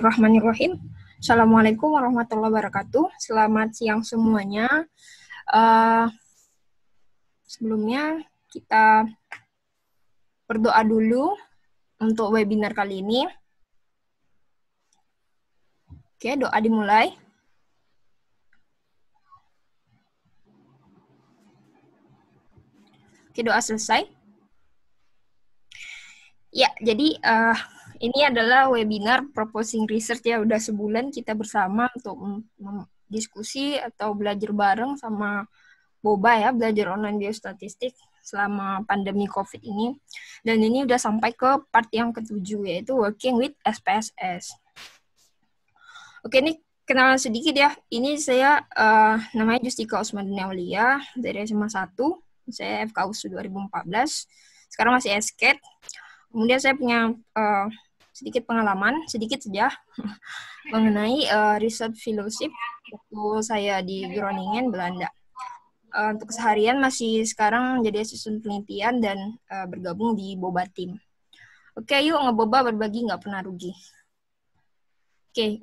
Bismillahirrahmanirrahim. Assalamualaikum warahmatullahi wabarakatuh. Selamat siang semuanya. Sebelumnya kita berdoa dulu untuk webinar kali ini. Oke, doa dimulai. Oke, doa selesai. Ya, jadi ini adalah webinar Proposing Research ya, udah sebulan kita bersama untuk diskusi atau belajar bareng sama Boba ya, belajar online biostatistik selama pandemi COVID ini. Dan ini udah sampai ke part yang ke-7 yaitu Working with SPSS. Oke, ini kenalan sedikit ya. Ini saya namanya Justika Usman Aulia dari SMA 1. Saya FKUS 2014. Sekarang masih SKET. Kemudian saya punya sedikit pengalaman, sedikit saja, mengenai research fellowship waktu saya di Groningen, Belanda. Untuk keseharian masih sekarang jadi asisten penelitian dan bergabung di Boba Team. Oke, yuk ngeboba berbagi nggak pernah rugi. Oke,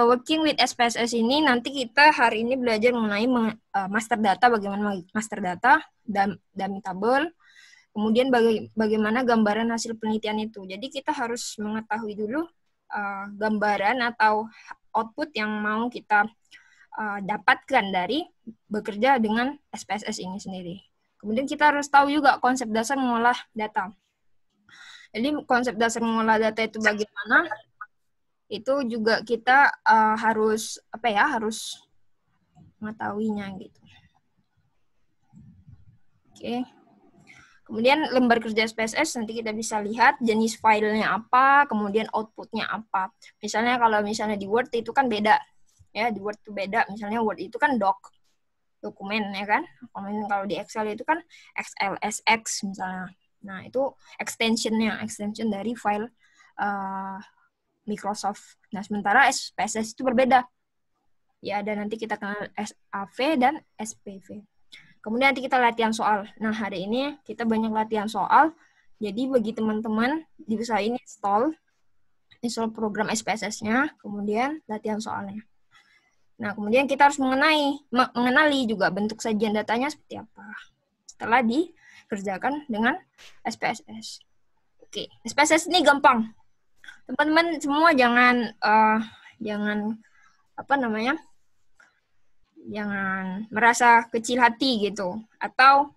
working with SPSS ini nanti kita hari ini belajar mengenai master data, bagaimana master data, dummy table, kemudian bagaimana gambaran hasil penelitian itu. Jadi kita harus mengetahui dulu gambaran atau output yang mau kita dapatkan dari bekerja dengan SPSS ini sendiri. Kemudian kita harus tahu juga konsep dasar mengolah data. Jadi konsep dasar mengolah data itu bagaimana? Itu juga kita harus harus mengetahuinya gitu. Oke. Kemudian lembar kerja SPSS nanti kita bisa lihat jenis filenya apa, kemudian outputnya apa. Misalnya kalau misalnya di Word itu kan beda, ya di Word itu beda. Misalnya Word itu kan dokumen ya kan. Kemudian kalau di Excel itu kan XLSX misalnya. Nah itu extension dari file Microsoft. Nah sementara SPSS itu berbeda. Ya ada nanti kita kenal SAV dan SPV. Kemudian nanti kita latihan soal. Nah, hari ini kita banyak latihan soal. Jadi, bagi teman-teman, diusahain install program SPSS-nya, kemudian latihan soalnya. Nah, kemudian kita harus mengenali juga bentuk sajian datanya seperti apa. Setelah dikerjakan dengan SPSS. Oke, SPSS ini gampang. Teman-teman semua jangan jangan merasa kecil hati gitu atau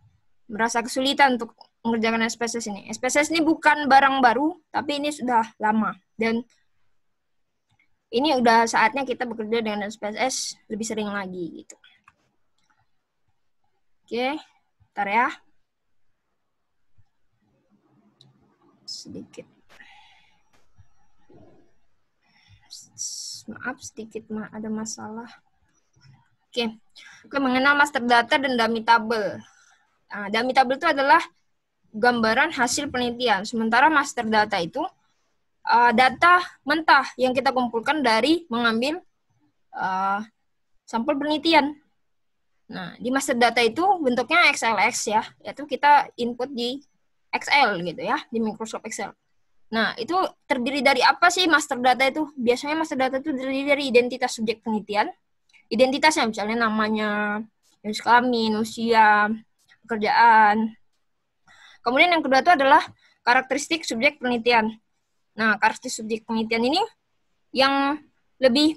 merasa kesulitan untuk mengerjakan SPSS ini. SPSS ini bukan barang baru, tapi ini sudah lama dan ini udah saatnya kita bekerja dengan SPSS lebih sering lagi gitu. Oke, bentar ya. Sedikit. Maaf sedikit ada masalah. Oke, mengenal master data dan dummy table. Nah, dummy table itu adalah gambaran hasil penelitian. Sementara master data itu data mentah yang kita kumpulkan dari mengambil sampel penelitian. Nah, di master data itu bentuknya XLS ya, yaitu kita input di Excel gitu ya, di Microsoft Excel. Nah, itu terdiri dari apa sih master data itu? Biasanya master data itu terdiri dari identitas subjek penelitian, identitasnya misalnya namanya, jenis kelamin, usia, pekerjaan. Kemudian yang kedua itu adalah karakteristik subjek penelitian. Nah, karakteristik subjek penelitian ini yang lebih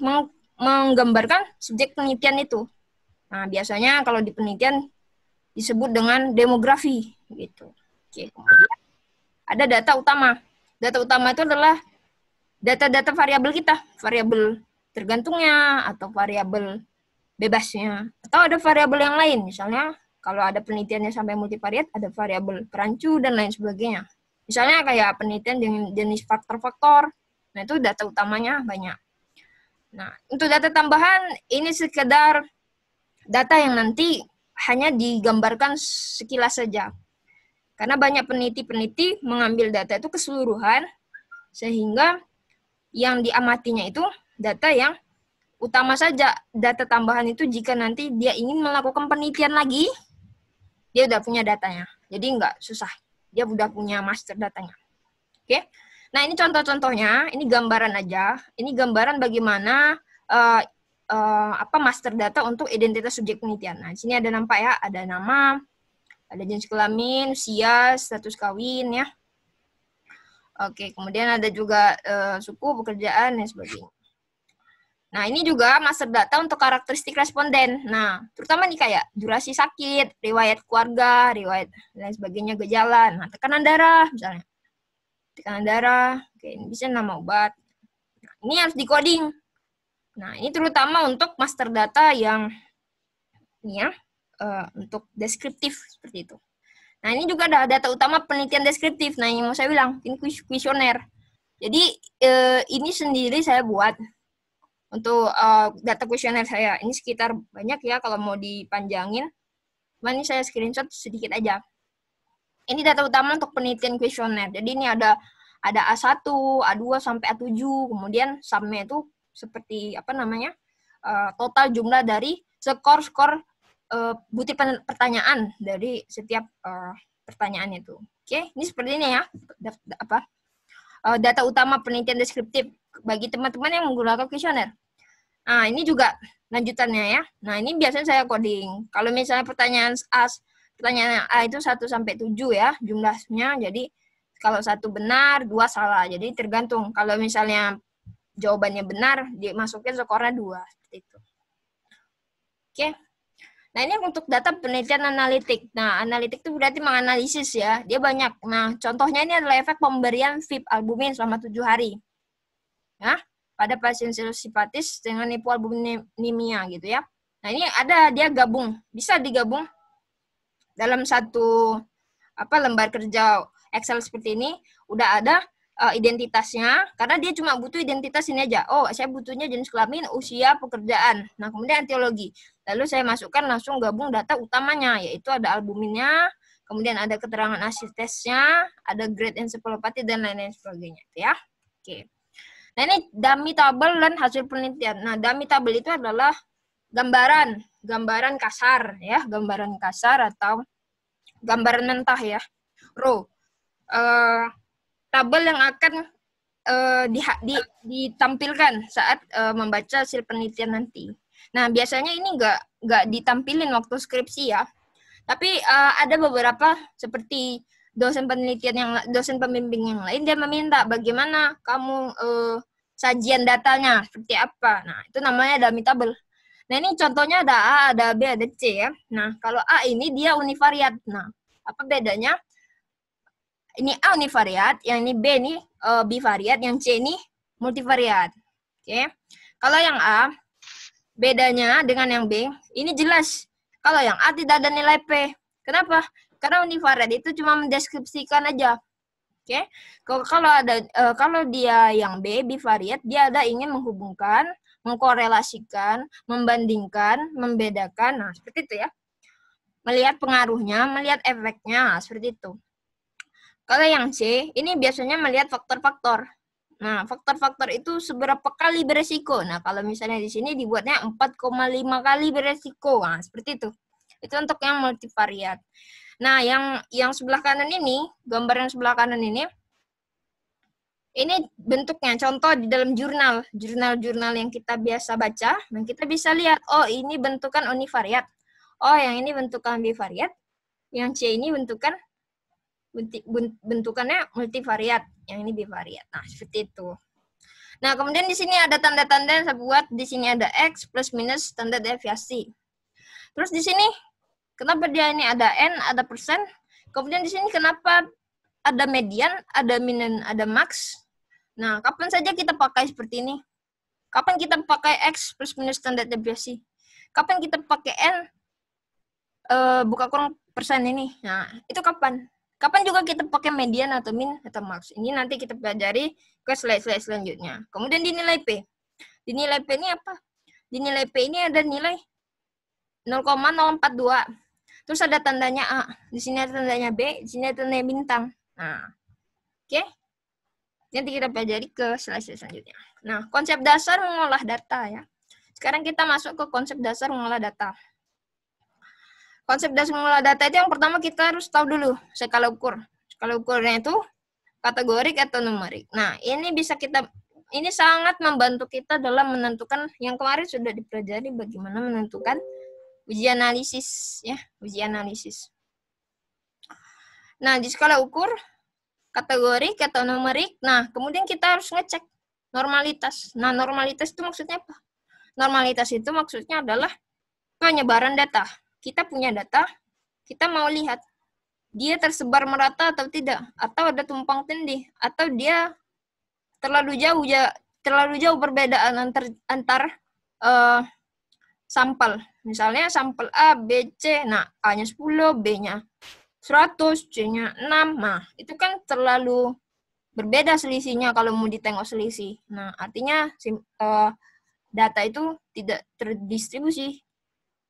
menggambarkan subjek penelitian itu. Nah, biasanya kalau di penelitian disebut dengan demografi gitu. Oke. Ada data utama. Data utama itu adalah data-data variabel kita, variabel tergantungnya atau variabel bebasnya atau ada variabel yang lain, misalnya kalau ada penelitiannya sampai multivariat ada variabel perancu dan lain sebagainya, misalnya kayak penelitian dengan jenis faktor-faktor. Nah itu data utamanya banyak. Nah untuk data tambahan ini sekedar data yang nanti hanya digambarkan sekilas saja karena banyak peneliti mengambil data itu keseluruhan sehingga yang diamatinya itu data yang utama saja. Data tambahan itu jika nanti dia ingin melakukan penelitian lagi, dia udah punya datanya. Jadi nggak susah. Dia udah punya master datanya. Oke. Nah, ini contoh-contohnya, ini gambaran aja. Ini gambaran bagaimana master data untuk identitas subjek penelitian. Nah, di sini ada nampak ya, ada nama, ada jenis kelamin, usia, status kawin ya. Oke, kemudian ada juga suku, pekerjaan, dan sebagainya. Nah, ini juga master data untuk karakteristik responden. Nah, terutama nih kayak durasi sakit, riwayat keluarga, riwayat dan sebagainya, gejala. Nah, tekanan darah misalnya. Tekanan darah, oke, ini bisa nama obat. Nah, ini harus di-coding. Nah, ini terutama untuk master data yang ini ya, untuk deskriptif seperti itu. Nah, ini juga ada data utama penelitian deskriptif. Nah, yang mau saya bilang, ini kuesioner. Jadi, ini sendiri saya buat untuk data kuesioner saya. Ini sekitar banyak ya kalau mau dipanjangin. Cuma ini saya screenshot sedikit aja. Ini data utama untuk penelitian kuesioner. Jadi ini ada A1, A2 sampai A7. Kemudian sumnya itu seperti total jumlah dari skor-skor bukti pertanyaan dari setiap pertanyaan itu. Oke, ini seperti ini ya. Data utama penelitian deskriptif bagi teman-teman yang menggunakan kuesioner. Nah, ini juga lanjutannya ya. Nah, ini biasanya saya coding. Kalau misalnya pertanyaan A itu 1 sampai 7 ya jumlahnya. Jadi kalau 1 benar, 2 salah. Jadi tergantung. Kalau misalnya jawabannya benar, dimasukin skornya 2 seperti itu. Oke. Nah, ini untuk data penelitian analitik. Nah, analitik itu berarti menganalisis ya. Dia banyak. Nah, contohnya ini adalah efek pemberian VIP albumin selama 7 hari. Ya, pada pasien sipatis dengan hipoalbuminemia gitu ya. Nah, ini ada dia gabung, bisa digabung dalam satu lembar kerja Excel seperti ini, udah ada identitasnya, karena dia cuma butuh identitas ini aja. Oh, saya butuhnya jenis kelamin, usia, pekerjaan. Nah, kemudian etiologi. Lalu saya masukkan langsung gabung data utamanya, yaitu ada albuminnya, kemudian ada keterangan hasil tesnya, ada grade encephalopathy, dan lain-lain sebagainya. Ya, oke. Nah, ini dummy table dan hasil penelitian. Nah, dummy table itu adalah gambaran kasar ya, gambaran kasar atau gambaran mentah ya. Row. Tabel yang akan ditampilkan saat membaca hasil penelitian nanti. Nah, biasanya ini nggak ditampilin waktu skripsi ya. Tapi ada beberapa seperti dosen pembimbing yang lain, dia meminta bagaimana kamu sajian datanya seperti apa. Nah, itu namanya dummy table. Nah, ini contohnya ada A, ada B, ada C ya. Nah, kalau A ini dia univariat. Nah, apa bedanya? Ini A univariat, yang ini B ini bivariat, yang C ini multivariat. Oke. Kalau yang A, bedanya dengan yang B, ini jelas. Kalau yang A tidak ada nilai P. Kenapa? Karena univariat itu cuma mendeskripsikan aja. Oke. Kalau dia yang B, bivariat, dia ada ingin menghubungkan, mengkorelasikan, membandingkan, membedakan. Nah, seperti itu ya. Melihat pengaruhnya, melihat efeknya, seperti itu. Kalau yang C, ini biasanya melihat faktor-faktor. Nah, faktor-faktor itu seberapa kali beresiko. Nah, kalau misalnya di sini dibuatnya 4,5 kali beresiko. Nah, seperti itu. Itu untuk yang multivariat. Nah, yang sebelah kanan ini, gambar yang sebelah kanan ini bentuknya contoh di dalam jurnal yang kita biasa baca. Nah, kita bisa lihat, oh ini bentukan univariat. Oh, yang ini bentukan bivariat. Yang C ini bentukannya multivariat. Yang ini bivariat. Nah, seperti itu. Nah, kemudian di sini ada tanda-tanda yang saya buat. Di sini ada X plus minus standar deviasi. Terus di sini kenapa dia ini ada N, ada persen. Kemudian di sini kenapa ada median, ada min, ada max. Nah, kapan saja kita pakai seperti ini? Kapan kita pakai X plus minus standar deviasi? Kapan kita pakai N, buka kurung persen ini? Nah, itu kapan? Kapan juga kita pakai median atau min atau max? Ini nanti kita pelajari ke slide-slide selanjutnya. Kemudian dinilai P. Dinilai P ini apa? Dinilai P ini ada nilai 0,042. Terus ada tandanya A. Di sini ada tandanya B, di sini ada tandanya bintang. Nah, oke. Nanti kita pelajari ke slide selanjutnya. Nah, konsep dasar mengolah data ya. Sekarang kita masuk ke konsep dasar mengolah data. Konsep dasar mengolah data itu yang pertama kita harus tahu dulu skala ukur. Skala ukurnya itu kategorik atau numerik. Nah, ini sangat membantu kita dalam menentukan yang kemarin sudah dipelajari bagaimana menentukan uji analisis ya, uji analisis. Nah, di skala ukur kategorik atau numerik, nah kemudian kita harus ngecek normalitas. Nah, normalitas itu maksudnya apa? Normalitas itu maksudnya adalah penyebaran data. Kita punya data, kita mau lihat dia tersebar merata atau tidak, atau ada tumpang tindih, atau dia terlalu jauh perbedaan antar sampel. Misalnya sampel A, B, C, nah A-nya 10, B-nya 100, C-nya 6. Nah, itu kan terlalu berbeda selisihnya kalau mau ditengok selisih. Nah, artinya data itu tidak terdistribusi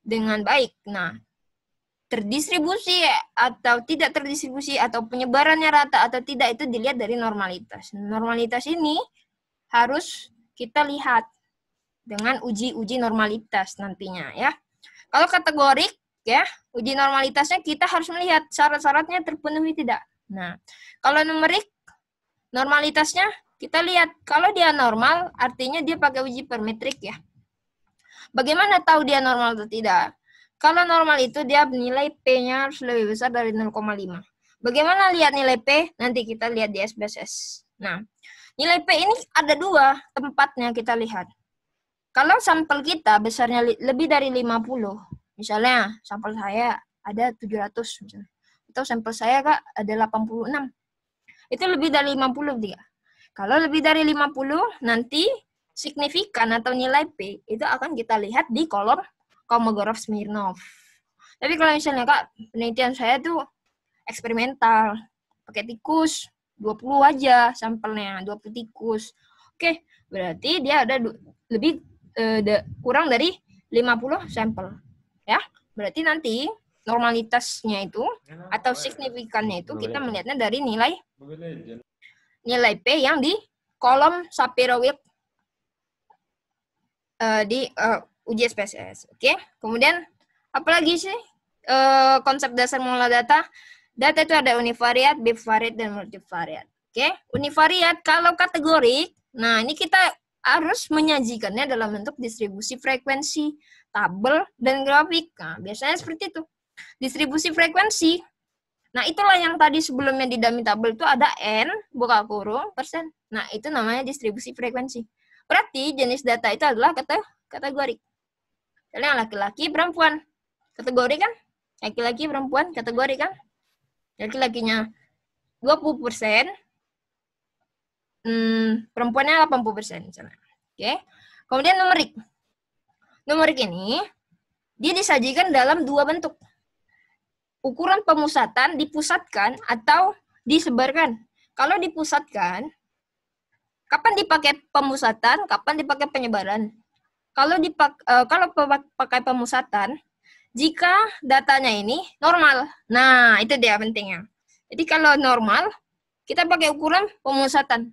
dengan baik. Nah, terdistribusi atau tidak terdistribusi atau penyebarannya rata atau tidak itu dilihat dari normalitas. Normalitas ini harus kita lihat dengan uji normalitas nantinya ya. Kalau kategorik ya, uji normalitasnya kita harus melihat syarat-syaratnya terpenuhi tidak. Nah, kalau numerik normalitasnya kita lihat kalau dia normal artinya dia pakai uji parametrik ya. Bagaimana tahu dia normal atau tidak? Kalau normal itu dia nilai P-nya harus lebih besar dari 0,5. Bagaimana lihat nilai P? Nanti kita lihat di SPSS. Nah, nilai P ini ada dua tempatnya kita lihat. Kalau sampel kita besarnya lebih dari 50, misalnya sampel saya ada 700 misalnya, atau sampel saya Kak ada 86. Itu lebih dari 50 dia. Kalau lebih dari 50, nanti signifikan atau nilai P itu akan kita lihat di kolom Kolmogorov-Smirnov. Tapi kalau misalnya Kak, penelitian saya tuh eksperimental, pakai tikus, 20 aja sampelnya, 20 tikus. Oke, berarti dia ada kurang dari 50 sampel. Ya, berarti nanti normalitasnya itu atau signifikannya itu kita melihatnya dari nilai P yang di kolom Shapiro-Wilk di uji SPSS. Oke. Kemudian apalagi sih konsep dasar mengolah data? Data itu ada univariat, bivariat, dan multivariat. Oke. Univariat kalau kategorik, nah ini kita harus menyajikannya dalam bentuk distribusi frekuensi, tabel, dan grafik. Nah, biasanya seperti itu. Distribusi frekuensi. Nah, itulah yang tadi sebelumnya di dummy tabel itu ada N, buka kurung, persen. Nah, itu namanya distribusi frekuensi. Berarti jenis data itu adalah kategorik. Misalnya laki-laki, perempuan. Kategori kan? Laki-laki, perempuan, kategori kan? Laki-lakinya 20%, perempuannya 80% misalnya. Oke. Kemudian numerik. Numerik ini dia disajikan dalam dua bentuk. Ukuran pemusatan dipusatkan atau disebarkan. Kalau dipusatkan, kapan dipakai pemusatan, kapan dipakai penyebaran? Kalau pakai pemusatan, jika datanya ini normal. Nah, itu dia pentingnya. Jadi kalau normal, kita pakai ukuran pemusatan.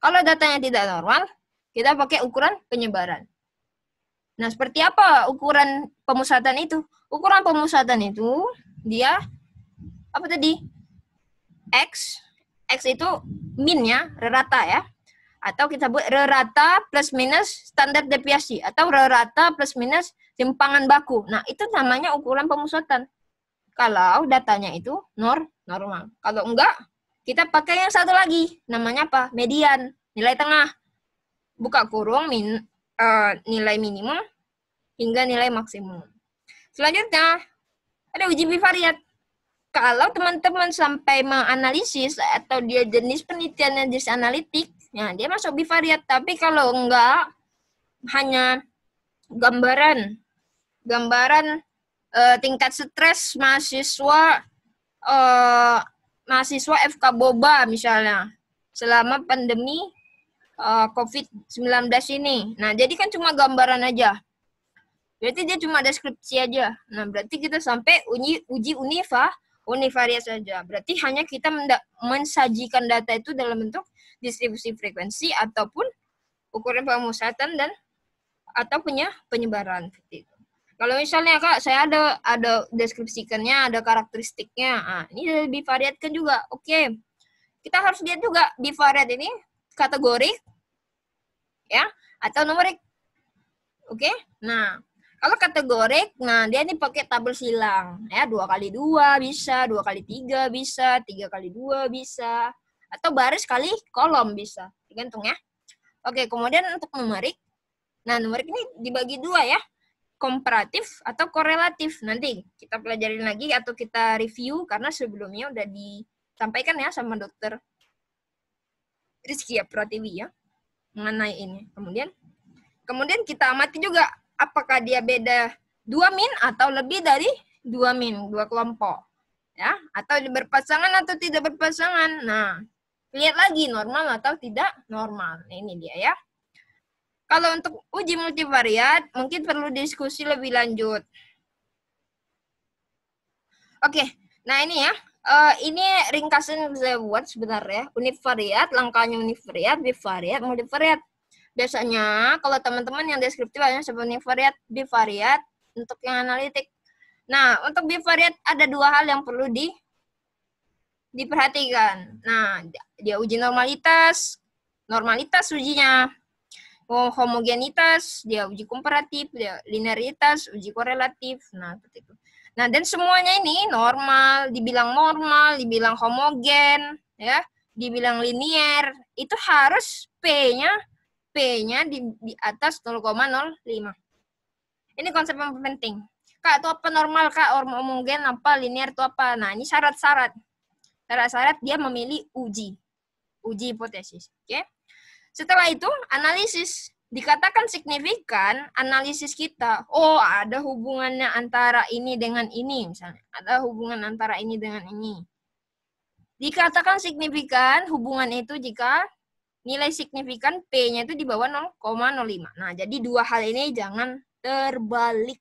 Kalau datanya tidak normal, kita pakai ukuran penyebaran. Nah, seperti apa ukuran pemusatan itu? Ukuran pemusatan itu dia apa tadi? X itu min-nya, rata ya. Atau kita buat rata plus minus standar deviasi atau rata plus minus simpangan baku. Nah, itu namanya ukuran pemusatan. Kalau datanya itu normal. Kalau enggak, kita pakai yang satu lagi. Namanya apa? Median, nilai tengah. Buka kurung nilai minimum hingga nilai maksimum. Selanjutnya, ada uji bivariat. Kalau teman-teman sampai menganalisis atau dia jenis penelitiannya jenis analitik, ya dia masuk bivariat. Tapi kalau enggak, hanya gambaran tingkat stres mahasiswa FK Boba misalnya selama pandemi COVID-19 ini. Nah, jadi kan cuma gambaran aja. Berarti dia cuma deskripsi aja. Nah, berarti kita sampai uji univariat saja. Berarti hanya kita mensajikan data itu dalam bentuk distribusi frekuensi ataupun ukuran pemusatan dan atau penyebaran seperti itu. Kalau misalnya Kak, saya ada deskripsikannya, ada karakteristiknya. Nah, ini bivariatkan juga. Oke. kita harus lihat juga bivariat ini kategorik ya atau numerik. Oke. Nah, kalau kategorik, nah dia ini pakai tabel silang ya, 2 kali 2 bisa, 2 kali 3 bisa, 3 kali 2 bisa, atau baris kali kolom bisa, tergantung ya. Oke, kemudian untuk numerik, nah numerik ini dibagi dua ya, komparatif atau korelatif. Nanti kita pelajarin lagi atau kita review karena sebelumnya udah disampaikan ya sama dokter Rizky Pratiwi ya mengenai ini. Kemudian kita amati juga apakah dia beda 2 min atau lebih dari 2 min, 2 kelompok. Ya, atau berpasangan atau tidak berpasangan. Nah, lihat lagi normal atau tidak normal. Nah, ini dia ya. Kalau untuk uji multivariat, mungkin perlu diskusi lebih lanjut. Oke, nah ini ya. Ini ringkasan yang saya buat sebenarnya. Univariat, langkahnya univariat, bivariat, multivariat. Biasanya kalau teman-teman yang deskriptif hanya seperti univariat, bivariat untuk yang analitik. Nah, untuk bivariat ada 2 hal yang perlu diperhatikan. Nah, dia uji normalitas ujinya. Homogenitas, dia uji komparatif, dia linearitas, uji korelatif. Nah, seperti itu. Nah, dan semuanya ini normal, dibilang homogen, ya, dibilang linier, itu harus P-nya di atas 0,05. Ini konsep yang penting. Kak, itu apa normal, Kak? Homogen apa? Linier itu apa? Nah, ini syarat-syarat. Syarat-syarat dia memilih uji hipotesis. Oke? Setelah itu, analisis. Dikatakan signifikan, analisis kita, oh ada hubungannya antara ini dengan ini, misalnya. Ada hubungan antara ini dengan ini. Dikatakan signifikan, hubungan itu jika nilai signifikan P-nya itu di bawah 0,05. Nah, jadi 2 hal ini jangan terbalik.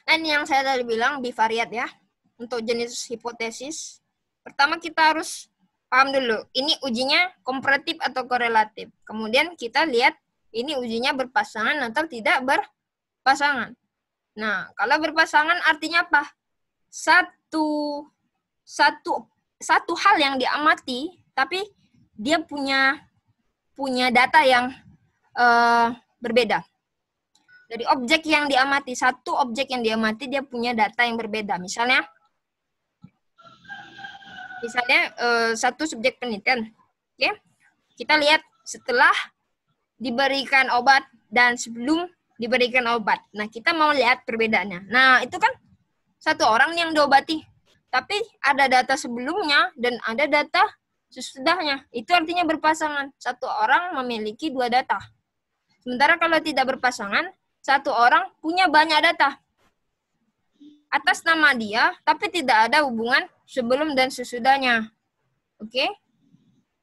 Nah, ini yang saya tadi bilang, bivariat ya. Untuk jenis hipotesis. Pertama kita harus paham dulu, ini ujinya komparatif atau korelatif. Kemudian kita lihat ini ujinya berpasangan atau tidak berpasangan. Nah, kalau berpasangan artinya apa? Satu hal yang diamati, tapi dia punya data yang berbeda. Dari objek yang diamati, satu objek yang diamati dia punya data yang berbeda. Misalnya satu subjek penelitian. Oke. Kita lihat setelah diberikan obat dan sebelum diberikan obat. Nah, kita mau lihat perbedaannya. Nah, itu kan satu orang yang diobati. Tapi ada data sebelumnya dan ada data sesudahnya. Itu artinya berpasangan. Satu orang memiliki 2 data. Sementara kalau tidak berpasangan, satu orang punya banyak data atas nama dia, tapi tidak ada hubungan sebelum dan sesudahnya. Oke?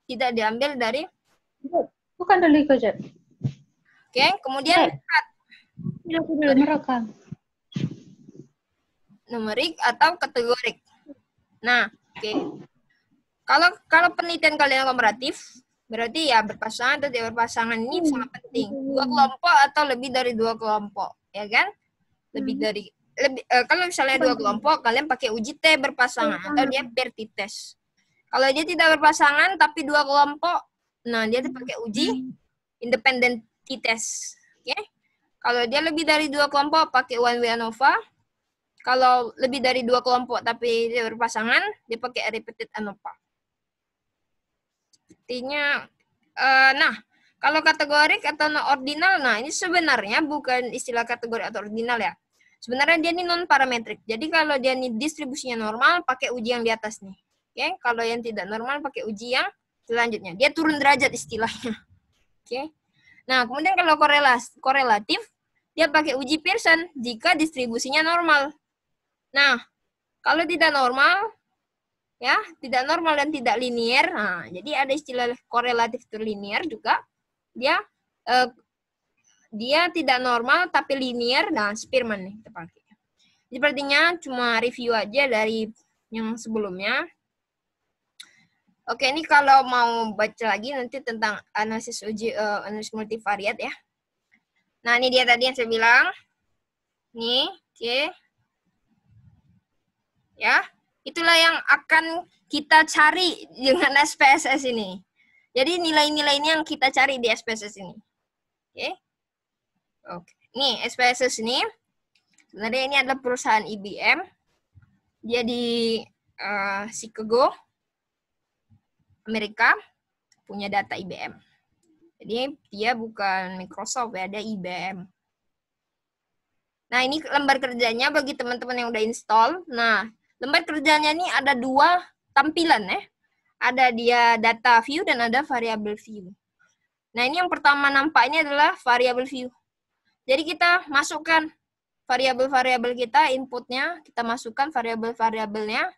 Tidak diambil dari... Bukan dari Kojat. Oke, kemudian numerik atau kategorik. Nah, oke. Kalau penelitian kalian komparatif, berarti ya berpasangan atau tidak berpasangan ini sangat penting. 2 kelompok atau lebih dari 2 kelompok, ya kan? Kalau misalnya 2 kelompok, kalian pakai uji T berpasangan atau dia pairwise test. Kalau dia tidak berpasangan tapi 2 kelompok, nah dia pakai uji independent test. Oke? Kalau dia lebih dari 2 kelompok pakai one way ANOVA. Kalau lebih dari 2 kelompok tapi dia berpasangan, dia pakai repeated ANOVA. Artinya, nah kalau kategorik atau ordinal, nah ini sebenarnya bukan istilah kategori atau ordinal ya. Sebenarnya dia ini non parametrik. Jadi kalau dia ini distribusinya normal, pakai uji yang di atas nih. Oke, kalau yang tidak normal pakai uji yang selanjutnya. Dia turun derajat istilahnya. Oke. Nah, kemudian kalau korelatif, dia pakai uji Pearson jika distribusinya normal. Nah, kalau tidak normal, ya, tidak normal dan tidak linier. Nah, jadi ada istilah korelatif terlinier juga. Dia tidak normal tapi linier. Nah, Spearman nih kita pakai. Sepertinya cuma review aja dari yang sebelumnya. Oke, ini kalau mau baca lagi nanti tentang analisis multivariat ya. Nah, ini dia tadi yang saya bilang. Nih, oke. Ya. Itulah yang akan kita cari dengan SPSS ini. Jadi nilai-nilai ini yang kita cari di SPSS ini. Oke. Oke. Nih, SPSS ini sebenarnya ini adalah perusahaan IBM. Dia di Chicago, Amerika, punya data IBM. Jadi dia bukan Microsoft ya, ada IBM. Nah, ini lembar kerjanya bagi teman-teman yang udah install. Nah, lembar kerjanya ini ada 2 tampilan ya. Ada dia data view dan ada variable view. Nah, ini yang pertama nampaknya adalah variable view. Jadi kita masukkan variabel-variabel kita, inputnya, kita masukkan variabel-variabelnya.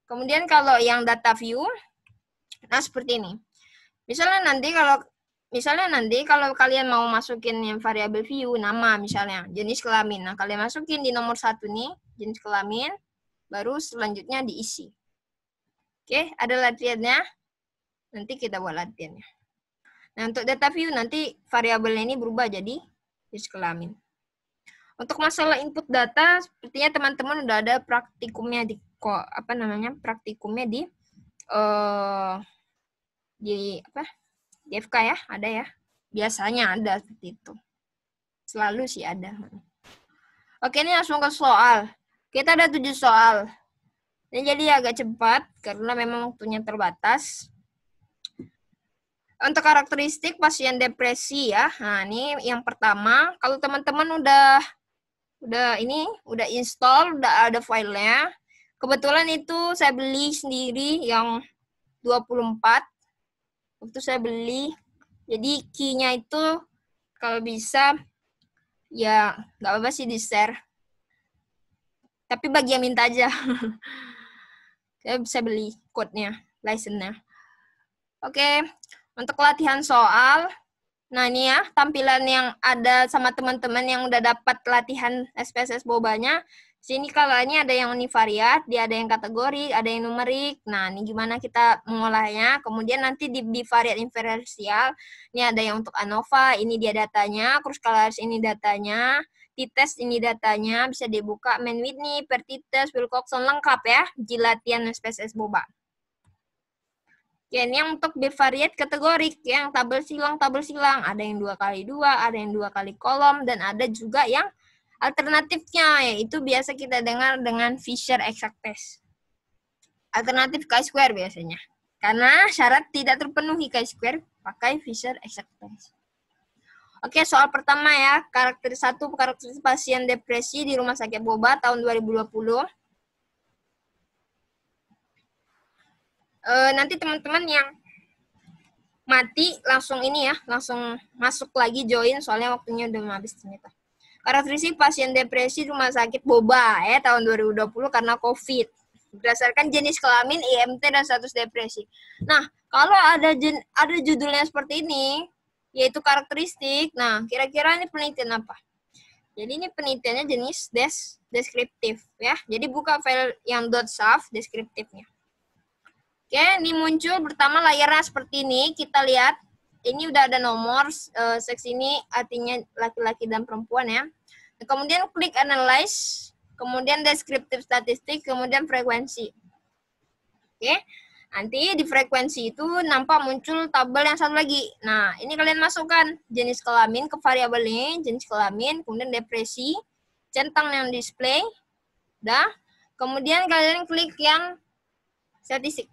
Kemudian kalau yang data view, nah seperti ini. Misalnya nanti kalau kalian mau masukin yang variabel view, nama misalnya, jenis kelamin. Nah, kalian masukin di nomor 1 nih, jenis kelamin, baru selanjutnya diisi. Oke, ada latihannya. Nanti kita buat latihannya. Nah, untuk data view nanti variabelnya ini berubah jadi jenis kelamin. Untuk masalah input data, sepertinya teman-teman udah ada praktikumnya di praktikumnya di FK ya, ada ya. Biasanya ada seperti itu. Selalu sih ada. Oke, ini langsung ke soal. Kita ada 7 soal. Ini jadi agak cepat karena memang waktunya terbatas. Untuk karakteristik pasien depresi ya. Nah, ini yang pertama, kalau teman-teman udah install, udah ada filenya. Kebetulan itu saya beli sendiri yang 24. Waktu saya beli. Jadi key-nya itu kalau bisa ya nggak apa-apa sih di-share. Tapi bagi yang minta aja. Saya bisa beli code-nya, license-nya. Oke, untuk latihan soal, nah ini ya tampilan yang ada sama teman-teman yang udah dapat latihan SPSS Bobanya. Sini kalau ini ada yang univariat, dia ada yang kategori, ada yang numerik. Nah, ini gimana kita mengolahnya. Kemudian nanti di bivariat inferensial, ini ada yang untuk ANOVA, ini dia datanya. Terus kalau ini datanya. T-test ini datanya, bisa dibuka Mann Whitney, per T-test, Wilcoxon, lengkap ya, di latihan SPSS Boba. Oke, ini yang untuk bivariat kategorik, yang tabel silang, ada yang 2x2, ada yang 2 kali kolom, dan ada juga yang alternatifnya, yaitu biasa kita dengar dengan Fisher exact test. Alternatif chi-square biasanya. Karena syarat tidak terpenuhi chi-square, pakai Fisher exact test. Oke, soal pertama ya, karakteristik pasien depresi di Rumah Sakit Boba tahun 2020. Nanti teman-teman yang mati langsung ini ya, langsung masuk lagi join, soalnya waktunya udah habis ternyata. Karakteristik pasien depresi Rumah Sakit Boba ya tahun 2020 karena COVID. Berdasarkan jenis kelamin, IMT, dan status depresi. Nah, kalau ada judulnya seperti ini, yaitu karakteristik. Nah, kira-kira ini penelitian apa? Jadi ini penelitiannya jenis deskriptif ya. Jadi buka file yang .sav deskriptifnya. Oke, ini muncul pertama layarnya seperti ini. Kita lihat ini udah ada nomor seks ini artinya laki-laki dan perempuan ya. Kemudian klik analyze, kemudian deskriptif statistik, kemudian frekuensi. Oke. Nanti di frekuensi itu nampak muncul tabel yang satu lagi. Nah, ini kalian masukkan jenis kelamin ke variabel ini, jenis kelamin, kemudian depresi, centang yang display, dah. Kemudian kalian klik yang statistik.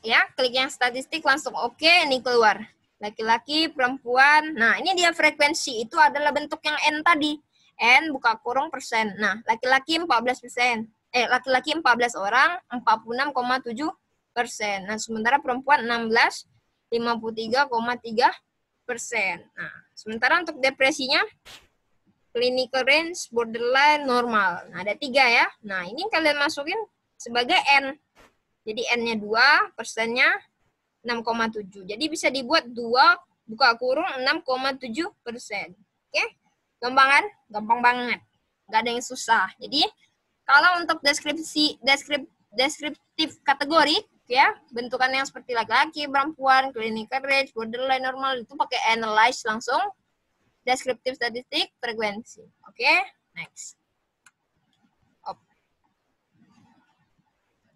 Ya, klik yang statistik langsung oke, ini keluar. Laki-laki, perempuan. Nah, ini dia frekuensi. Itu adalah bentuk yang N tadi. N buka kurung persen. Nah, laki-laki 14%. Laki-laki 14 orang, 46,7%. Nah, sementara perempuan 16, 53,3%. Nah, sementara untuk depresinya, clinical range, borderline, normal. Nah, ada 3 ya. Nah, ini kalian masukin sebagai N. Jadi N-nya 2, persennya 6,7. Jadi bisa dibuat 2, buka kurung 6,7%. Oke? Gampang kan? Gampang banget. Nggak ada yang susah. Jadi, kalau untuk deskriptif kategori, ya, bentukannya yang seperti laki-laki, perempuan, clinical range, borderline, normal, itu pakai analyze langsung, deskriptif statistik, frekuensi. Oke? Next.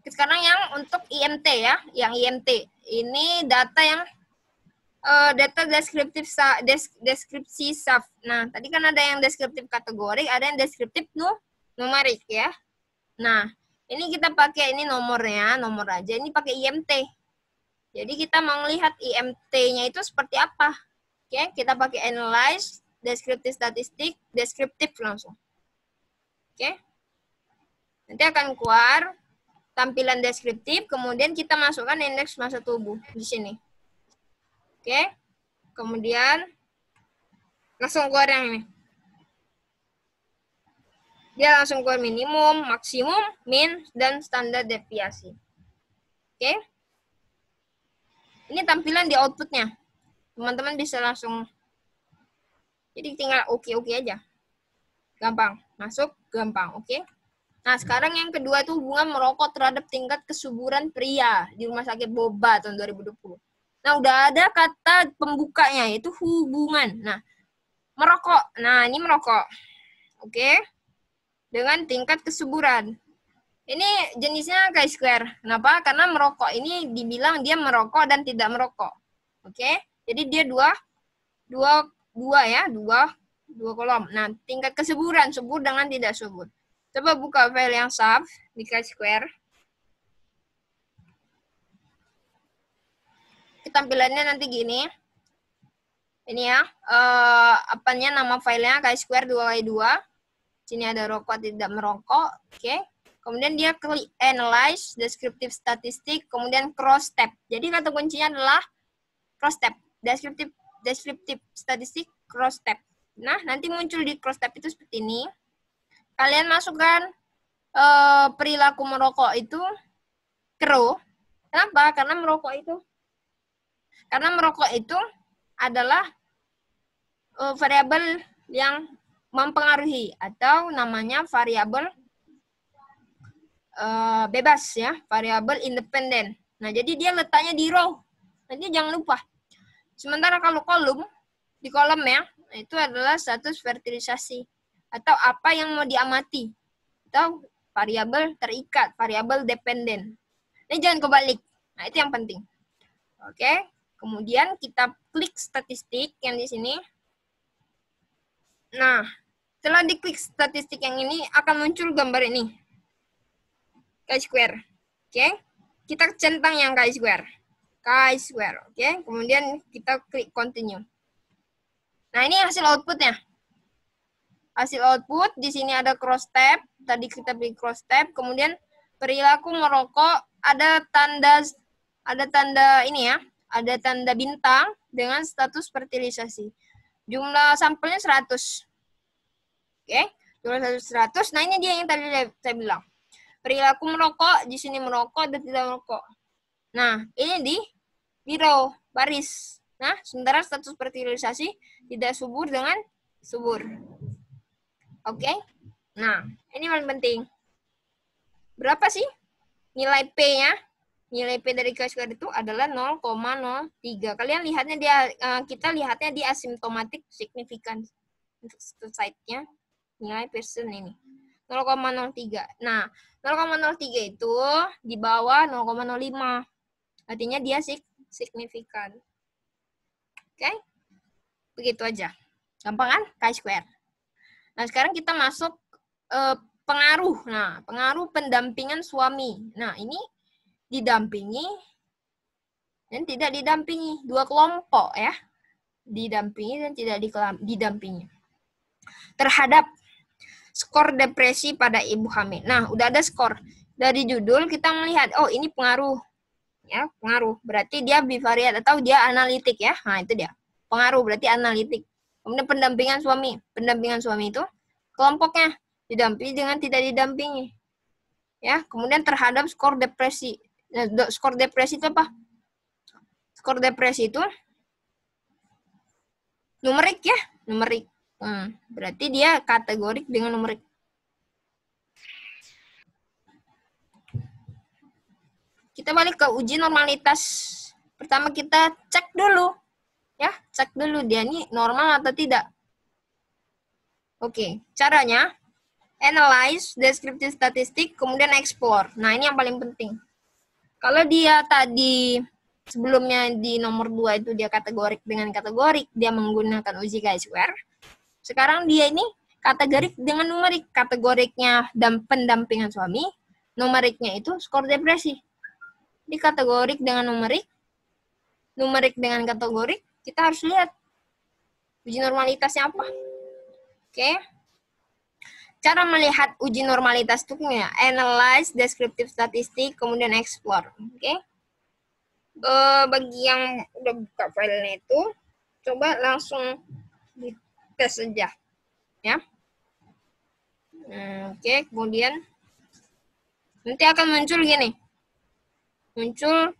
Sekarang yang untuk IMT ya, yang IMT. Ini data yang data deskripsi sub. Nah, tadi kan ada yang deskriptif kategori, ada yang deskriptif numerik ya. Nah, ini kita pakai ini nomornya, nomor aja. Ini pakai IMT. Jadi kita mau melihat IMT-nya itu seperti apa. Oke, kita pakai analyze, deskriptif statistik, deskriptif langsung. Oke. Nanti akan keluar tampilan deskriptif, kemudian kita masukkan indeks massa tubuh di sini. Oke. Kemudian langsung keluar yang ini. Dia langsung keluar minimum, maksimum, min, dan standar deviasi. Oke. Ini tampilan di outputnya. Teman-teman bisa langsung, jadi tinggal oke aja. Gampang, masuk, gampang, oke. Nah, sekarang yang kedua itu hubungan merokok terhadap tingkat kesuburan pria di Rumah Sakit Boba tahun 2020. Nah, udah ada kata pembukanya, yaitu hubungan. Nah, merokok. Nah, ini merokok. Oke. Dengan tingkat kesuburan. Ini jenisnya chi-square. Kenapa? Karena merokok ini dibilang dia merokok dan tidak merokok. Oke. Jadi dia dua kolom. Nah, tingkat kesuburan, subur dengan tidak subur. Coba buka file yang sub di chi-square. Tampilannya nanti gini. Ini ya, apanya nama filenya chi-square 2x2. Sini ada rokok tidak merokok. Oke. Kemudian dia klik analyze, deskriptif statistik, kemudian cross tab. Jadi kata kuncinya adalah cross tab. Deskriptif statistik cross tab. Nah, nanti muncul di cross tab itu seperti ini. Kalian masukkan perilaku merokok itu ke row. Kenapa? Karena merokok itu adalah variabel yang mempengaruhi atau namanya variabel bebas ya, variabel independen. Nah, jadi dia letaknya di row. Nanti jangan lupa. Sementara kalau di kolom ya, itu adalah status fertilisasi atau apa yang mau diamati. Atau variabel terikat, variabel dependen. Ini jangan kebalik. Nah, itu yang penting. Oke. Kemudian kita klik statistik yang di sini. Nah, setelah diklik statistik yang ini akan muncul gambar ini. Chi-square. Oke. Kita centang yang chi-square. Chi-square. Oke. Kemudian kita klik continue. Nah, ini hasil outputnya. Hasil output di sini ada cross tab. Tadi kita pilih cross tab. Kemudian perilaku merokok ada tanda ini ya. Ada tanda bintang dengan status fertilisasi. Jumlah sampelnya 100. Oke. Jumlah 100. Nah, ini dia yang tadi saya bilang. Perilaku merokok, di sini merokok dan tidak merokok. Nah, ini di row, baris. Nah, sementara status fertilisasi tidak subur dengan subur. Oke. Nah, ini paling penting. Berapa sih nilai P-nya? Nilai P dari chi-square itu adalah 0,03. Kalian lihatnya kita lihatnya di asymptomatic significance. Untuk site-nya, nilai persen ini. 0,03. Nah, 0,03 itu di bawah 0,05. Artinya dia signifikan. Oke? Begitu aja. Gampang kan? Chi-square. Nah, sekarang kita masuk pengaruh. Nah, pengaruh pendampingan suami. Nah, ini didampingi dan tidak didampingi. Dua kelompok ya. Didampingi dan tidak didampingi. Terhadap skor depresi pada ibu hamil. Nah, udah ada skor. Dari judul kita melihat, oh ini pengaruh. Ya, pengaruh. Berarti dia bivariat atau dia analitik ya. Nah, itu dia. Pengaruh berarti analitik. Kemudian pendampingan suami. Pendampingan suami itu kelompoknya didampingi dengan tidak didampingi. Ya, kemudian terhadap skor depresi. Nah, skor depresi itu apa? Skor depresi itu numerik ya, numerik. Berarti dia kategorik dengan numerik. Kita balik ke uji normalitas. Pertama kita cek dulu. Ya, cek dulu dia ini normal atau tidak. Oke, caranya analyze, descriptive statistik, kemudian explore. Nah, ini yang paling penting. Kalau dia tadi sebelumnya di nomor 2 itu dia kategorik dengan kategorik, dia menggunakan uji chi-square. Sekarang dia ini kategorik dengan numerik. Kategoriknya dan pendampingan suami, numeriknya itu skor depresi. Di kategorik dengan numerik dengan kategorik, kita harus lihat uji normalitasnya apa. Oke. Cara melihat uji normalitas itu ya, analyze, descriptive statistik, kemudian explore. Oke. Bagi yang udah buka filenya itu, coba langsung dites saja. Ya. Oke, kemudian nanti akan muncul gini. Muncul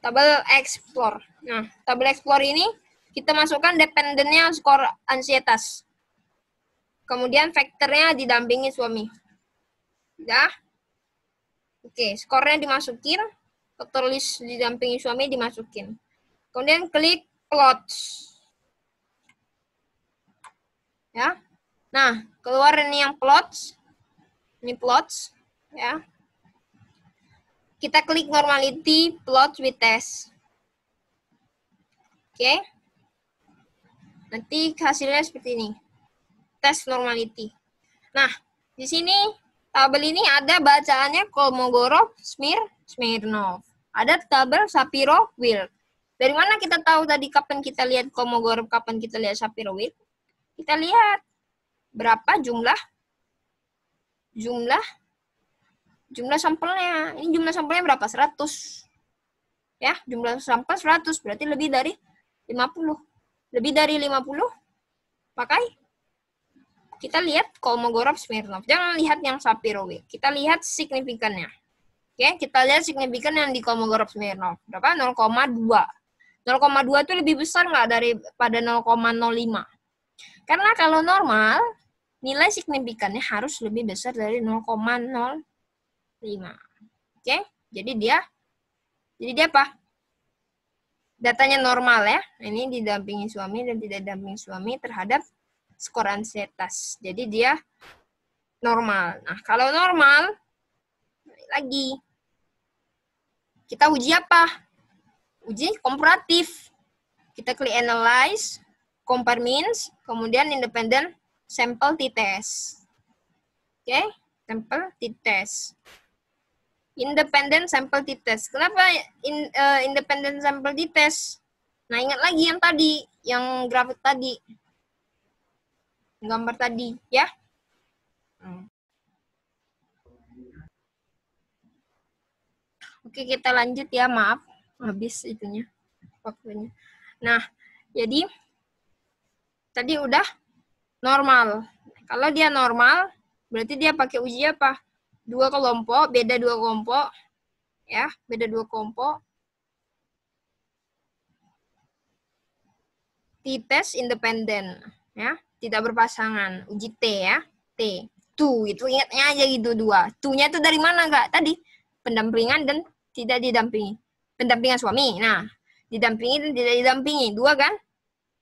tabel explore. Nah, tabel explore ini kita masukkan dependennya skor ansietas. Kemudian faktornya didampingi suami. Ya. Oke, skornya dimasukin, faktor list didampingi suami dimasukin. Kemudian klik plots. Ya. Nah, keluar ini yang plots. Ini plots, ya. Kita klik normality plot with test. Oke. Nanti hasilnya seperti ini. Test normality. Nah, di sini tabel ini ada bacaannya Kolmogorov, Smirnov. Ada tabel Shapiro-Wilk. Dari mana kita tahu tadi kapan kita lihat Kolmogorov, kapan kita lihat Shapiro-Wilk? Kita lihat berapa jumlah sampelnya. Ini jumlah sampelnya berapa? 100. Ya, jumlah sampel 100 berarti lebih dari 50. Lebih dari 50 pakai kita lihat Kolmogorov, Smirnov. Jangan lihat yang Shapiro-Wilk. Kita lihat signifikannya. Oke, kita lihat signifikan yang di Kolmogorov, Smirnov. Berapa? 0,2. 0,2 itu lebih besar nggak daripada 0,05? Karena kalau normal, nilai signifikannya harus lebih besar dari 0,05. Oke, jadi dia apa? Datanya normal ya. Ini didampingi suami dan tidak didampingi suami terhadap skor ansietas. Jadi dia normal. Nah, kalau normal, lagi kita uji apa? Uji komparatif. Kita klik analyze, compare means, kemudian independent sample t-test. Oke, sample t-test. Independent sample t-test. Kenapa independent sample t-test? Nah, ingat lagi yang tadi, yang grafik tadi. Gambar tadi, ya. Oke, kita lanjut ya, maaf. Habis itunya, waktunya. Nah, jadi tadi udah normal. Kalau dia normal, berarti dia pakai uji apa? 2 kelompok, beda 2 kelompok. Ya, beda 2 kelompok. T-test independen, ya. Tidak berpasangan, uji T ya, T. Tuh, itu ingatnya aja gitu 2. Tuh-nya itu dari mana enggak? Tadi pendampingan dan tidak didampingi. Pendampingan suami. Nah, didampingi dan tidak didampingi. 2 kan?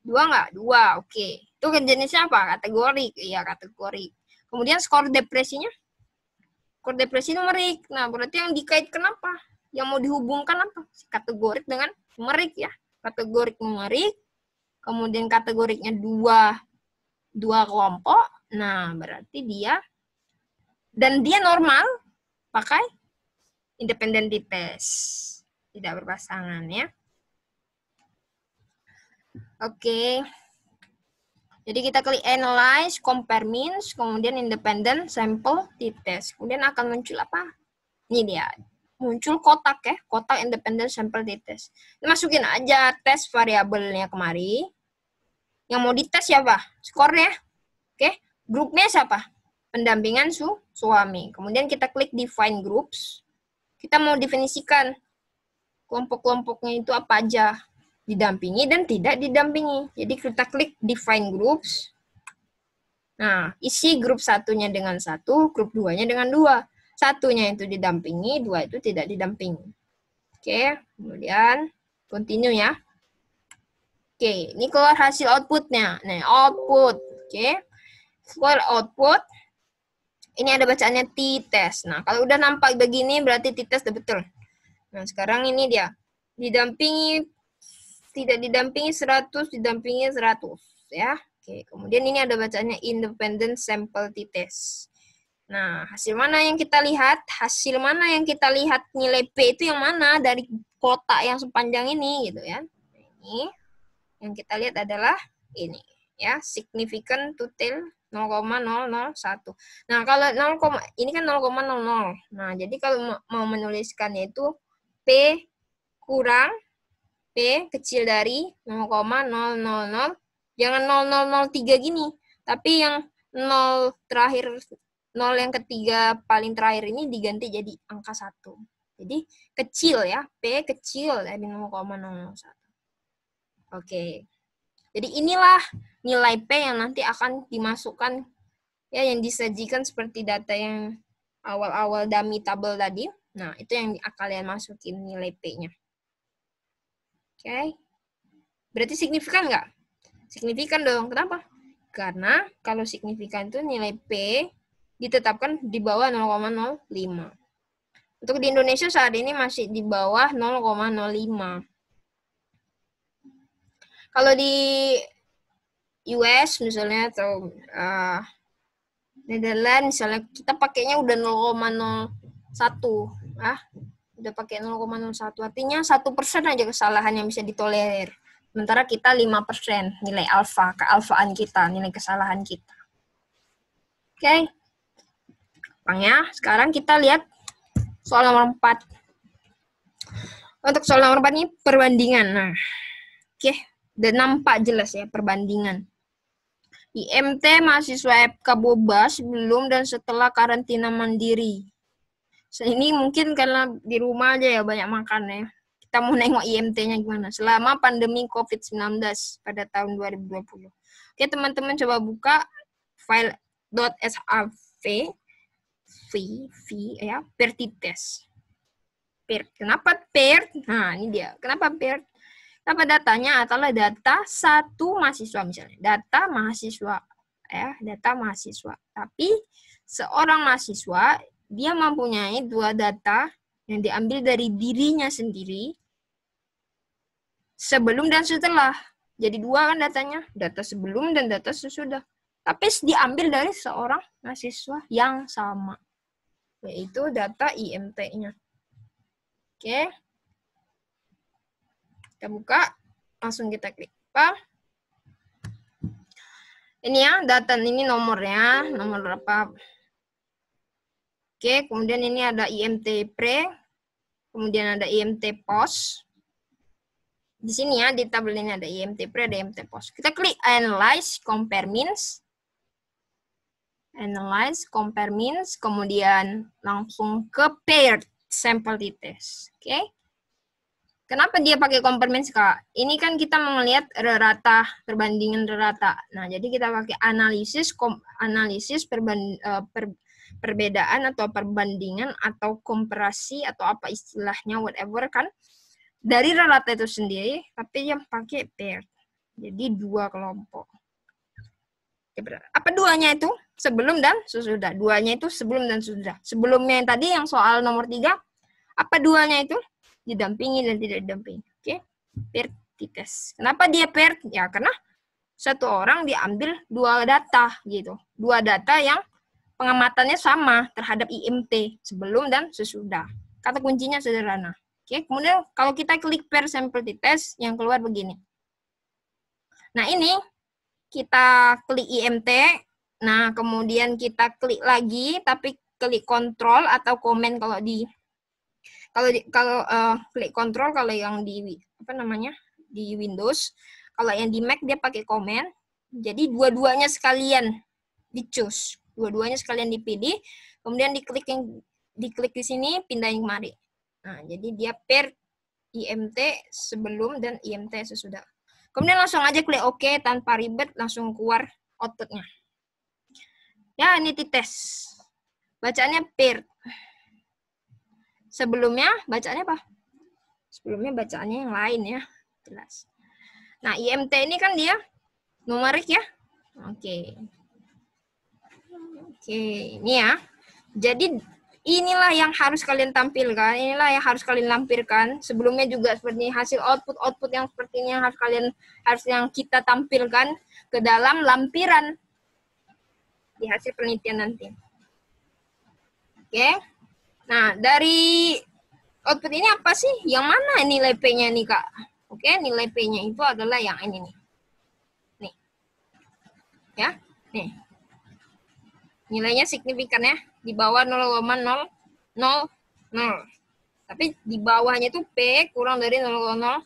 2 enggak? 2, oke. Itu jenisnya apa? Kategori. Iya, kategori. Kemudian skor depresinya? Skor depresi numerik. Nah, berarti yang dikaitkan apa? Yang mau dihubungkan apa? Kategorik dengan numerik ya. Kategorik numerik. Kemudian kategoriknya 2 kelompok. Nah, berarti dia dan dia normal pakai independent t-test. Tidak berpasangan ya. Oke. Jadi kita klik analyze, compare means, kemudian independent sample t-test. Kemudian akan muncul apa? Ini dia. Muncul kotak ya, kotak independent sample t-test. Masukin aja tes variabelnya kemari. Yang mau dites siapa? Skornya. Oke, grupnya siapa? Pendampingan suami. Kemudian kita klik define groups. Kita mau definisikan kelompok-kelompoknya itu apa aja. Didampingi dan tidak didampingi. Jadi kita klik define groups. Nah, isi grup satunya dengan 1, grup 2-nya dengan 2. Satunya itu didampingi, 2 itu tidak didampingi. Oke, kemudian continue ya. Oke, ini keluar hasil outputnya. Nah, output. Oke, keluar output. Ini ada bacaannya T-test. Nah, kalau udah nampak begini berarti T-test udah betul. Nah, sekarang ini dia. Didampingi, tidak didampingi 100, didampingi 100. Ya. Oke, kemudian ini ada bacaannya Independent Sample T-test. Nah, hasil mana yang kita lihat? Hasil mana yang kita lihat nilai P itu yang mana dari kotak yang sepanjang ini gitu ya. Ini yang kita lihat adalah ini ya, significant to tail 0,001. Nah, kalau 0, ini kan 0,00. Nah, jadi kalau mau menuliskannya itu P kurang P kecil dari 0,000. Jangan 0003 gini, tapi yang 0 terakhir, 0 yang ketiga paling terakhir ini diganti jadi angka 1. Jadi kecil ya, P kecil dari 0,001. Oke. Jadi inilah nilai P yang nanti akan dimasukkan ya, yang disajikan seperti data yang awal-awal dummy table tadi. Nah, itu yang kalian masukin nilai P-nya. Oke. Berarti signifikan nggak? Signifikan dong. Kenapa? Karena kalau signifikan itu nilai P ditetapkan di bawah 0,05. Untuk di Indonesia saat ini masih di bawah 0,05. Kalau di US misalnya atau Netherlands misalnya kita pakainya udah 0,01. Udah pakai 0,01. Artinya 1% aja kesalahan yang bisa ditolerir. Sementara kita 5% nilai alfa, kealfaan kita, nilai kesalahan kita. Oke. Gampang ya. Sekarang kita lihat soal nomor 4. Untuk soal nomor 4 ini perbandingan. Nah, oke. Udah nampak jelas ya perbandingan. IMT mahasiswa FK Boba sebelum dan setelah karantina mandiri. Ini mungkin karena di rumah aja ya banyak makan ya. Kita mau nengok IMT-nya gimana. Selama pandemi COVID-19 pada tahun 2020. Oke teman-teman coba buka file .sav ya, Pertitest. Kenapa PERT? Nah ini dia. Kenapa PERT? Apa datanya adalah data satu mahasiswa misalnya. Data mahasiswa. Ya, data mahasiswa. Tapi seorang mahasiswa dia mempunyai dua data yang diambil dari dirinya sendiri sebelum dan setelah. Jadi dua kan datanya, data sebelum dan data sesudah. Tapi diambil dari seorang mahasiswa yang sama, yaitu data IMT-nya. Oke. Kita buka, langsung kita klik. Ini ya, data ini nomornya, nomor berapa. Oke, kemudian ini ada IMT pre, kemudian ada IMT post. Di sini ya, di tabel ini ada IMT pre, ada IMT post. Kita klik Analyze, Compare Means. Analyze, Compare Means, kemudian langsung ke Paired Sample T-test. Oke. Kenapa dia pakai compare means, Kak? Ini kan kita melihat rata, perbandingan rata. Nah, jadi kita pakai analisis perbedaan atau perbandingan atau komparasi atau apa istilahnya, whatever kan. Dari rata itu sendiri, tapi yang pakai paired. Jadi dua kelompok. Apa duanya itu? Sebelum dan sesudah. Duanya itu sebelum dan sesudah. Sebelumnya yang tadi, yang soal nomor 3, apa duanya itu? Didampingi dan tidak didampingi. Oke, paired t-test. Kenapa dia paired? Ya karena satu orang diambil dua data gitu. Dua data yang pengamatannya sama terhadap IMT sebelum dan sesudah. Kata kuncinya sederhana. Oke, kemudian kalau kita klik paired sample t-test yang keluar begini. Nah, ini kita klik IMT. Nah, kemudian kita klik lagi tapi klik kontrol atau komen kalau di klik kontrol kalau yang di di Windows, kalau yang di Mac dia pakai komen. Jadi dua-duanya sekalian di-choose, dua-duanya sekalian dipilih, kemudian diklik di sini pindahin kemari. Nah, jadi dia pair IMT sebelum dan IMT sesudah. Kemudian langsung aja klik OK tanpa ribet, langsung keluar outputnya. Ya, ini t-test. Bacaannya paired. Sebelumnya bacaannya apa? Sebelumnya bacaannya yang lain ya. Jelas. Nah, IMT ini kan dia numerik ya. Oke. Oke, ini ya. Jadi inilah yang harus kalian tampilkan, inilah yang harus kalian lampirkan. Sebelumnya juga seperti hasil output yang seperti ini harus yang kita tampilkan ke dalam lampiran di hasil penelitian nanti. Oke. Nah, dari output ini apa sih? Yang mana nilai P-nya nih, Kak? Oke, nilai P-nya itu adalah yang ini nih. Nih. Ya, nih. Nilainya signifikan ya, di bawah 0,000. Tapi di bawahnya itu P kurang dari 0,01.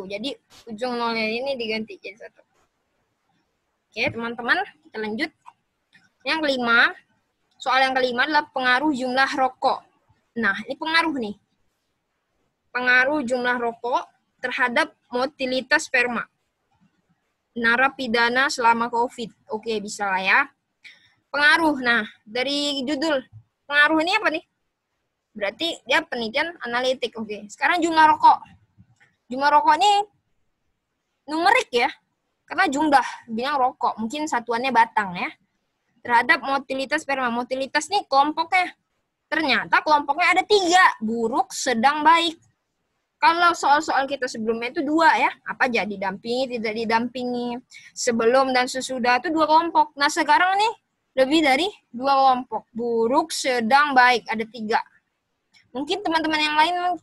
Jadi ujung nolnya ini diganti jadi 1. Oke, teman-teman, kita lanjut. Yang kelima, soal yang kelima adalah pengaruh jumlah rokok. Nah, ini pengaruh nih. Pengaruh jumlah rokok terhadap motilitas sperma. Narapidana selama COVID. Oke, bisa lah ya. Pengaruh. Nah, dari judul, pengaruh ini apa nih? Berarti dia penelitian analitik. Oke, sekarang jumlah rokok. Jumlah rokok ini numerik ya. Karena jumlah, bilang rokok. Mungkin satuannya batang ya. Terhadap motilitas sperma. Motilitas nih kelompoknya. Ternyata kelompoknya ada 3. Buruk, sedang, baik. Kalau soal-soal kita sebelumnya itu 2 ya. Apa aja, didampingi, tidak didampingi. Sebelum dan sesudah itu 2 kelompok. Nah sekarang nih lebih dari 2 kelompok. Buruk, sedang, baik. Ada 3. Mungkin teman-teman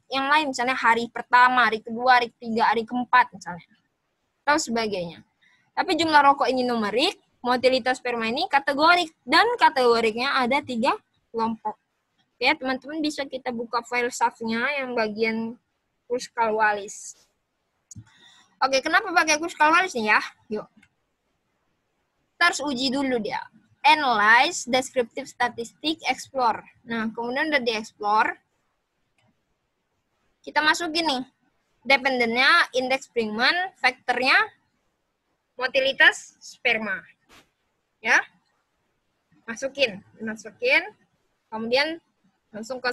yang lain misalnya hari pertama, hari kedua, hari ketiga, hari keempat misalnya. Atau sebagainya. Tapi jumlah rokok ini numerik, motilitas sperma ini kategorik. Dan kategoriknya ada 3 kelompok. Oke, teman-teman bisa kita buka file SAF-nya yang bagian Kruskal-Wallis. Oke, kenapa pakai Kruskal-Wallis nih ya? Yuk. Kita harus uji dulu dia. Analyze, descriptive statistic, explore. Nah, kemudian udah di-explore. Kita masukin nih. Dependennya, indeks Brinkman, faktornya, motilitas sperma. Ya. Masukin. Kemudian langsung ke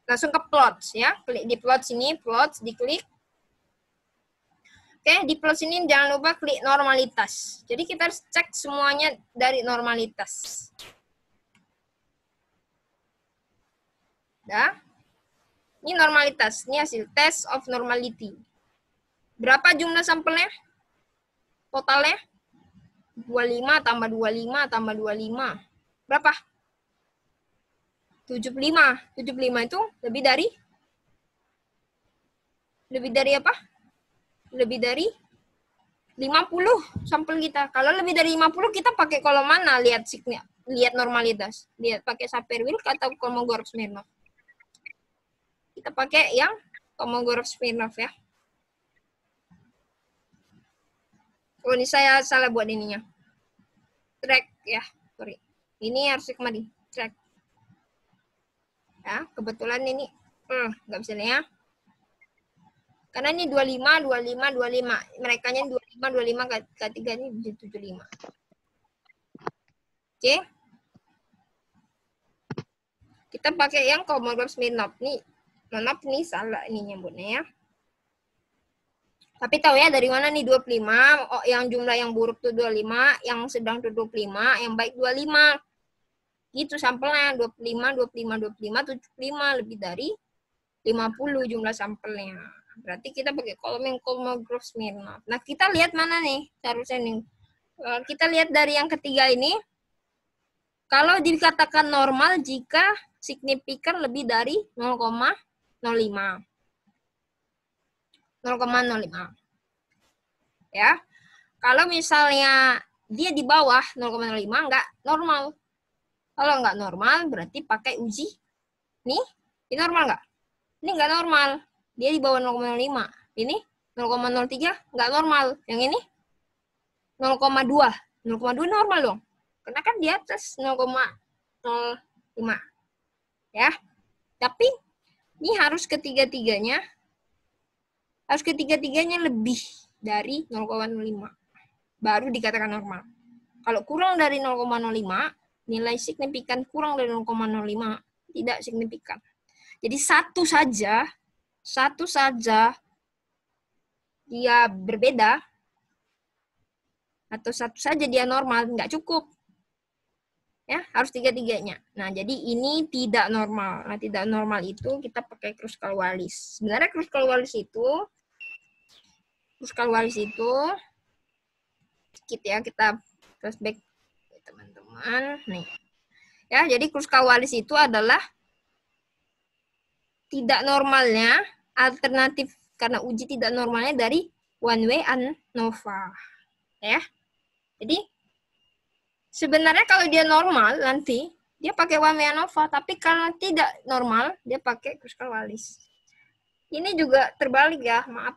langsung ke plots ya. Klik di plots ini, diklik. Oke, di plots ini jangan lupa klik normalitas. Jadi kita harus cek semuanya dari normalitas. Dah. Ini normalitas, ini hasil test of normality. Berapa jumlah sampelnya? Totalnya? 25 tambah 25 tambah 25. Berapa? 75. 75 itu lebih dari apa? Lebih dari 50 sampel kita. Kalau lebih dari 50 kita pakai kolom mana? Lihat normalitas. Lihat pakai Sapir-Wheel atau Kolmogorov-Smirnov. Kita pakai yang Kolmogorov-Smirnov ya. Oh, ini saya salah buat ininya. Track ya, sorry. Ini harus kemari. Track. Ya, kebetulan ini nggak bisa ya. Karena ini 25, 25, 25. Merekanya 25, 25, K3 ini 75. Oke. Kita pakai yang Kolmogorov-Smirnov. Nih, maaf nih salah ini nyebutnya ya. Tapi tahu ya dari mana nih 25, oh, yang jumlah yang buruk tuh 25, yang sedang tuh 25, yang baik 25. Gitu sampelnya 25, 25, 25, 75, lebih dari 50 jumlah sampelnya. Berarti kita pakai kolom yang Kolmogorov-Smirnov. Nah, kita lihat mana nih seharusnya nih. Kita lihat dari yang ketiga ini. Kalau dikatakan normal jika signifikan lebih dari 0,05. 0,05. Ya. Kalau misalnya dia di bawah 0,05 enggak normal. Kalau enggak normal berarti pakai uji. Nih, ini normal enggak? Ini enggak normal. Dia di bawah 0,05. Ini 0,03 enggak normal. Yang ini 0,2. 0,2 normal dong. Karena kan di atas 0,05. Ya. Tapi ini harus ketiga-tiganya lebih dari 0,05. Baru dikatakan normal. Kalau kurang dari 0,05, nilai signifikan kurang dari 0,05 tidak signifikan. Jadi satu saja dia berbeda atau satu saja dia normal, nggak cukup. Ya, harus tiga-tiganya. Nah, jadi ini tidak normal. Nah, tidak normal itu kita pakai Kruskal-Wallis. Sebenarnya Kruskal-Wallis itu sedikit ya, kita flashback teman-teman. Nih. Ya, jadi Kruskal-Wallis itu adalah tidak normalnya alternatif karena uji tidak normalnya dari one way ANOVA. Ya. Jadi sebenarnya kalau dia normal nanti dia pakai one way ANOVA, tapi karena tidak normal dia pakai Kruskal-Wallis. Ini juga terbalik ya, maaf.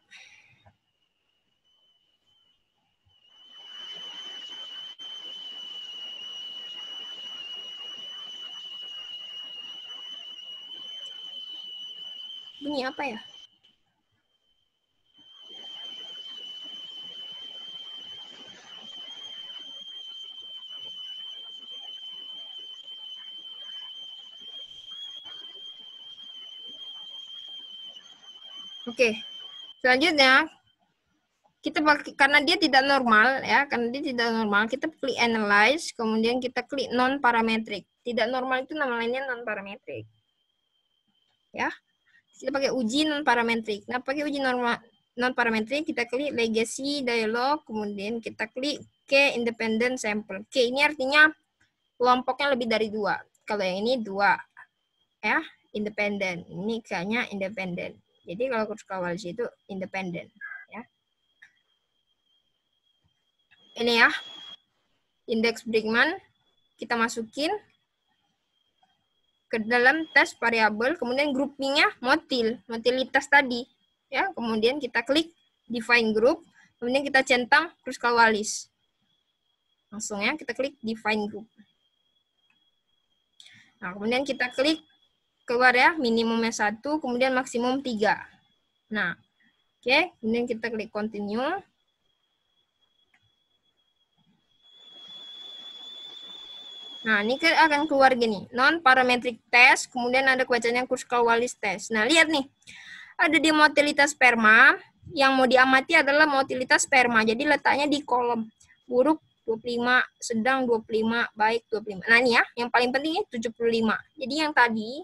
Bunyi apa ya? Oke, selanjutnya kita pakai karena dia tidak normal ya, karena dia tidak normal kita klik analyze, kemudian kita klik non parametric. Tidak normal itu nama lainnya non parametric. Ya, kita pakai uji non parametric. Nah, pakai uji normal non parametric kita klik legacy dialog, kemudian kita klik K independent sample. K ini artinya kelompoknya lebih dari 2. Kalau yang ini 2 ya, independent. Ini kayaknya independent. Jadi kalau Kruskal-Wallis itu independent ya. Ini ya. Indeks Brinkman kita masukin ke dalam tes variabel, kemudian groupingnya motilitas tadi ya. Kemudian kita klik define group, kemudian kita centang Kruskal-Wallis. Langsung ya, kita klik define group. Nah, kemudian kita klik keluar ya, minimumnya 1, kemudian maksimum 3. Nah, oke, kemudian kita klik continue. Nah, ini akan keluar gini, non-parametric test, kemudian ada kebacanya Kruskal-Wallis test. Nah, lihat nih, ada di motilitas sperma, yang mau diamati adalah motilitas sperma, jadi letaknya di kolom buruk 25, sedang 25, baik 25. Nah, ini ya, yang paling penting 75. Jadi yang tadi,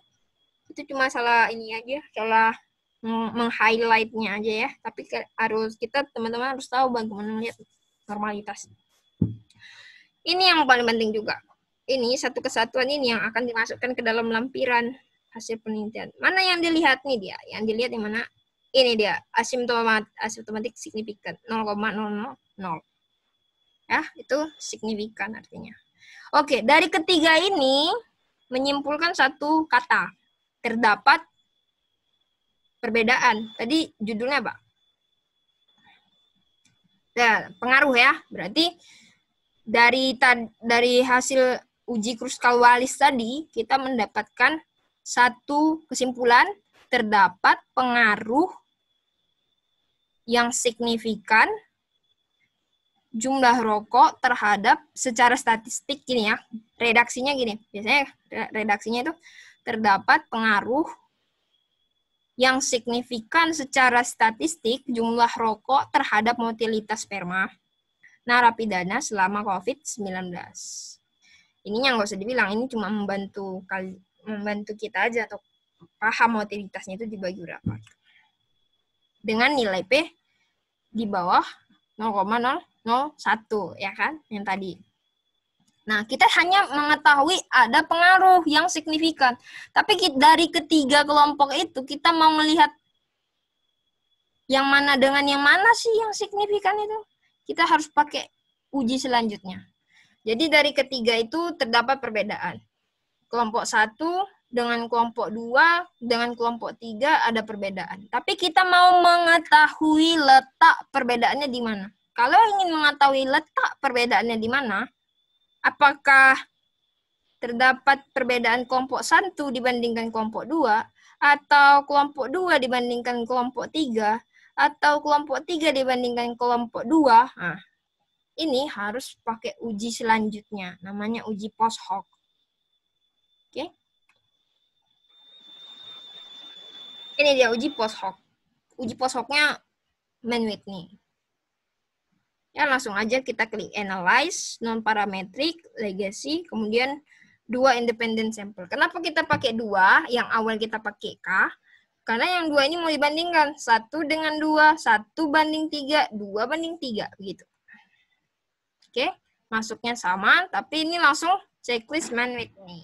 itu cuma salah ini aja, salah meng-highlight-nya aja ya, tapi harus kita teman-teman harus tahu bagaimana melihat normalitas. Ini yang paling penting juga. Ini satu kesatuan ini yang akan dimasukkan ke dalam lampiran hasil penelitian. Mana yang dilihat nih dia? Yang dilihat yang mana? Ini dia, asimptomatik signifikan 0,000. Ya, itu signifikan artinya. Oke, dari ketiga ini menyimpulkan satu kata. Terdapat perbedaan. Tadi judulnya apa? Nah, pengaruh ya. Berarti dari hasil uji Kruskal-Wallis tadi, kita mendapatkan satu kesimpulan, terdapat pengaruh yang signifikan jumlah rokok terhadap secara statistik gini ya, redaksinya gini, biasanya redaksinya itu terdapat pengaruh yang signifikan secara statistik jumlah rokok terhadap motilitas sperma narapidana selama COVID-19. Ininya nggak usah dibilang, ini cuma membantu kita aja atau paham motilitasnya itu dibagi berapa. Dengan nilai P di bawah 0,001 ya kan, yang tadi. Nah, kita hanya mengetahui ada pengaruh yang signifikan. Tapi dari ketiga kelompok itu kita mau melihat yang mana dengan yang mana sih yang signifikan itu. Kita harus pakai uji selanjutnya. Jadi dari ketiga itu terdapat perbedaan. Kelompok 1 dengan kelompok 2 dengan kelompok 3 ada perbedaan. Tapi kita mau mengetahui letak perbedaannya di mana. Kalau ingin mengetahui letak perbedaannya di mana, apakah terdapat perbedaan kelompok 1 dibandingkan kelompok 2, atau kelompok 2 dibandingkan kelompok 3, atau kelompok 3 dibandingkan kelompok 2, nah, ini harus pakai uji selanjutnya, namanya uji post hoc. Oke. Ini dia uji post hoc. Uji post hoc-nya Mann-Whitney. Ya, langsung aja kita klik analyze, non-parametric, legacy, kemudian 2 independent sample. Kenapa kita pakai 2? Yang awal kita pakai K. Karena yang 2 ini mau dibandingkan. 1 dengan 2, 1 banding 3, 2 banding 3. Begitu. Oke, masuknya sama, tapi ini langsung checklist man with me.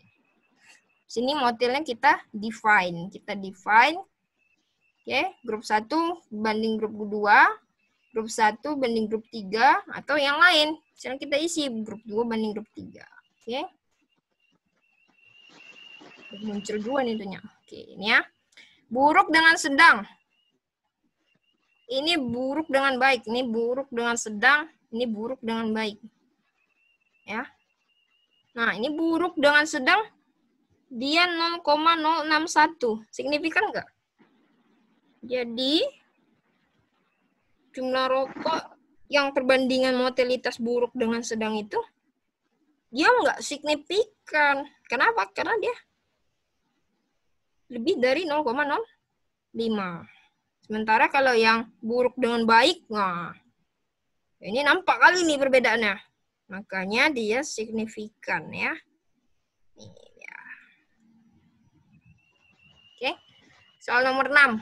Sini modelnya kita define. Kita define. Oke, grup 1 banding grup 2. Grup 1 banding grup 3 atau yang lain. Sekarang kita isi grup 2 banding grup 3. Oke. Muncul 2 nih tentunya. Oke, ini ya. Buruk dengan sedang. Ini buruk dengan baik. Ini buruk dengan sedang. Ini buruk dengan baik. Ya. Nah, ini buruk dengan sedang. Dia 0,061. Signifikan nggak? Jadi, jumlah rokok yang perbandingan motalitas buruk dengan sedang itu, dia nggak signifikan. Kenapa? Karena dia lebih dari 0,05. Sementara kalau yang buruk dengan baik, nah, ini nampak kali nih perbedaannya. Makanya dia signifikan ya. Ini ya. Oke. Soal nomor 6.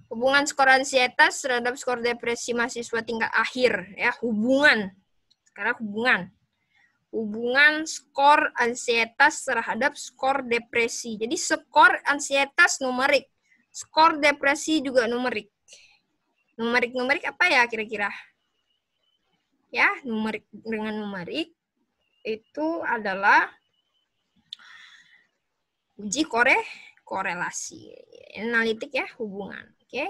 Hubungan skor ansietas terhadap skor depresi mahasiswa tingkat akhir. Ya, hubungan. Sekarang hubungan. Hubungan skor ansietas terhadap skor depresi. Jadi skor ansietas numerik. Skor depresi juga numerik. Numerik apa ya kira-kira? Ya, numerik dengan numerik itu adalah uji korelasi. Analitik ya, hubungan. Oke.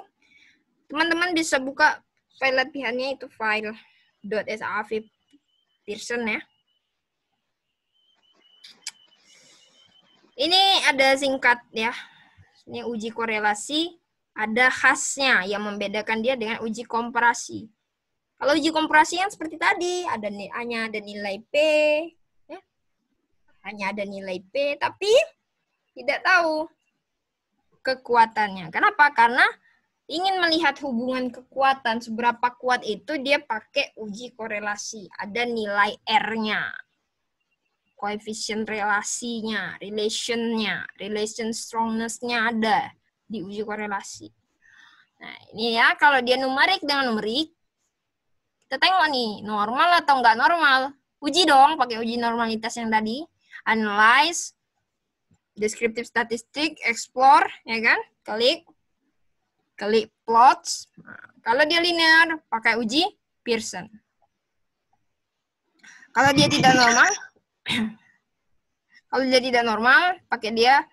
Teman-teman bisa buka file latihannya, itu file .sav Pearson ya. Ini ada singkat ya. Ini uji korelasi, ada khasnya yang membedakan dia dengan uji komparasi. Kalau uji komparasi yang seperti tadi, hanya ada nilai P, ya. Hanya ada nilai P, tapi tidak tahu kekuatannya. Kenapa? Karena ingin melihat hubungan kekuatan, seberapa kuat itu dia pakai uji korelasi. Ada nilai R-nya, koefisien relasinya, relation strongness-nya ada di uji korelasi. Nah, ini ya, kalau dia numerik dengan numerik, kita tengok nih, normal atau enggak normal. Uji dong, pakai uji normalitas yang tadi. Analyze, descriptive statistic, explore, ya kan? Klik plots. Nah, kalau dia linear, pakai uji Pearson. Kalau dia tidak normal, pakai dia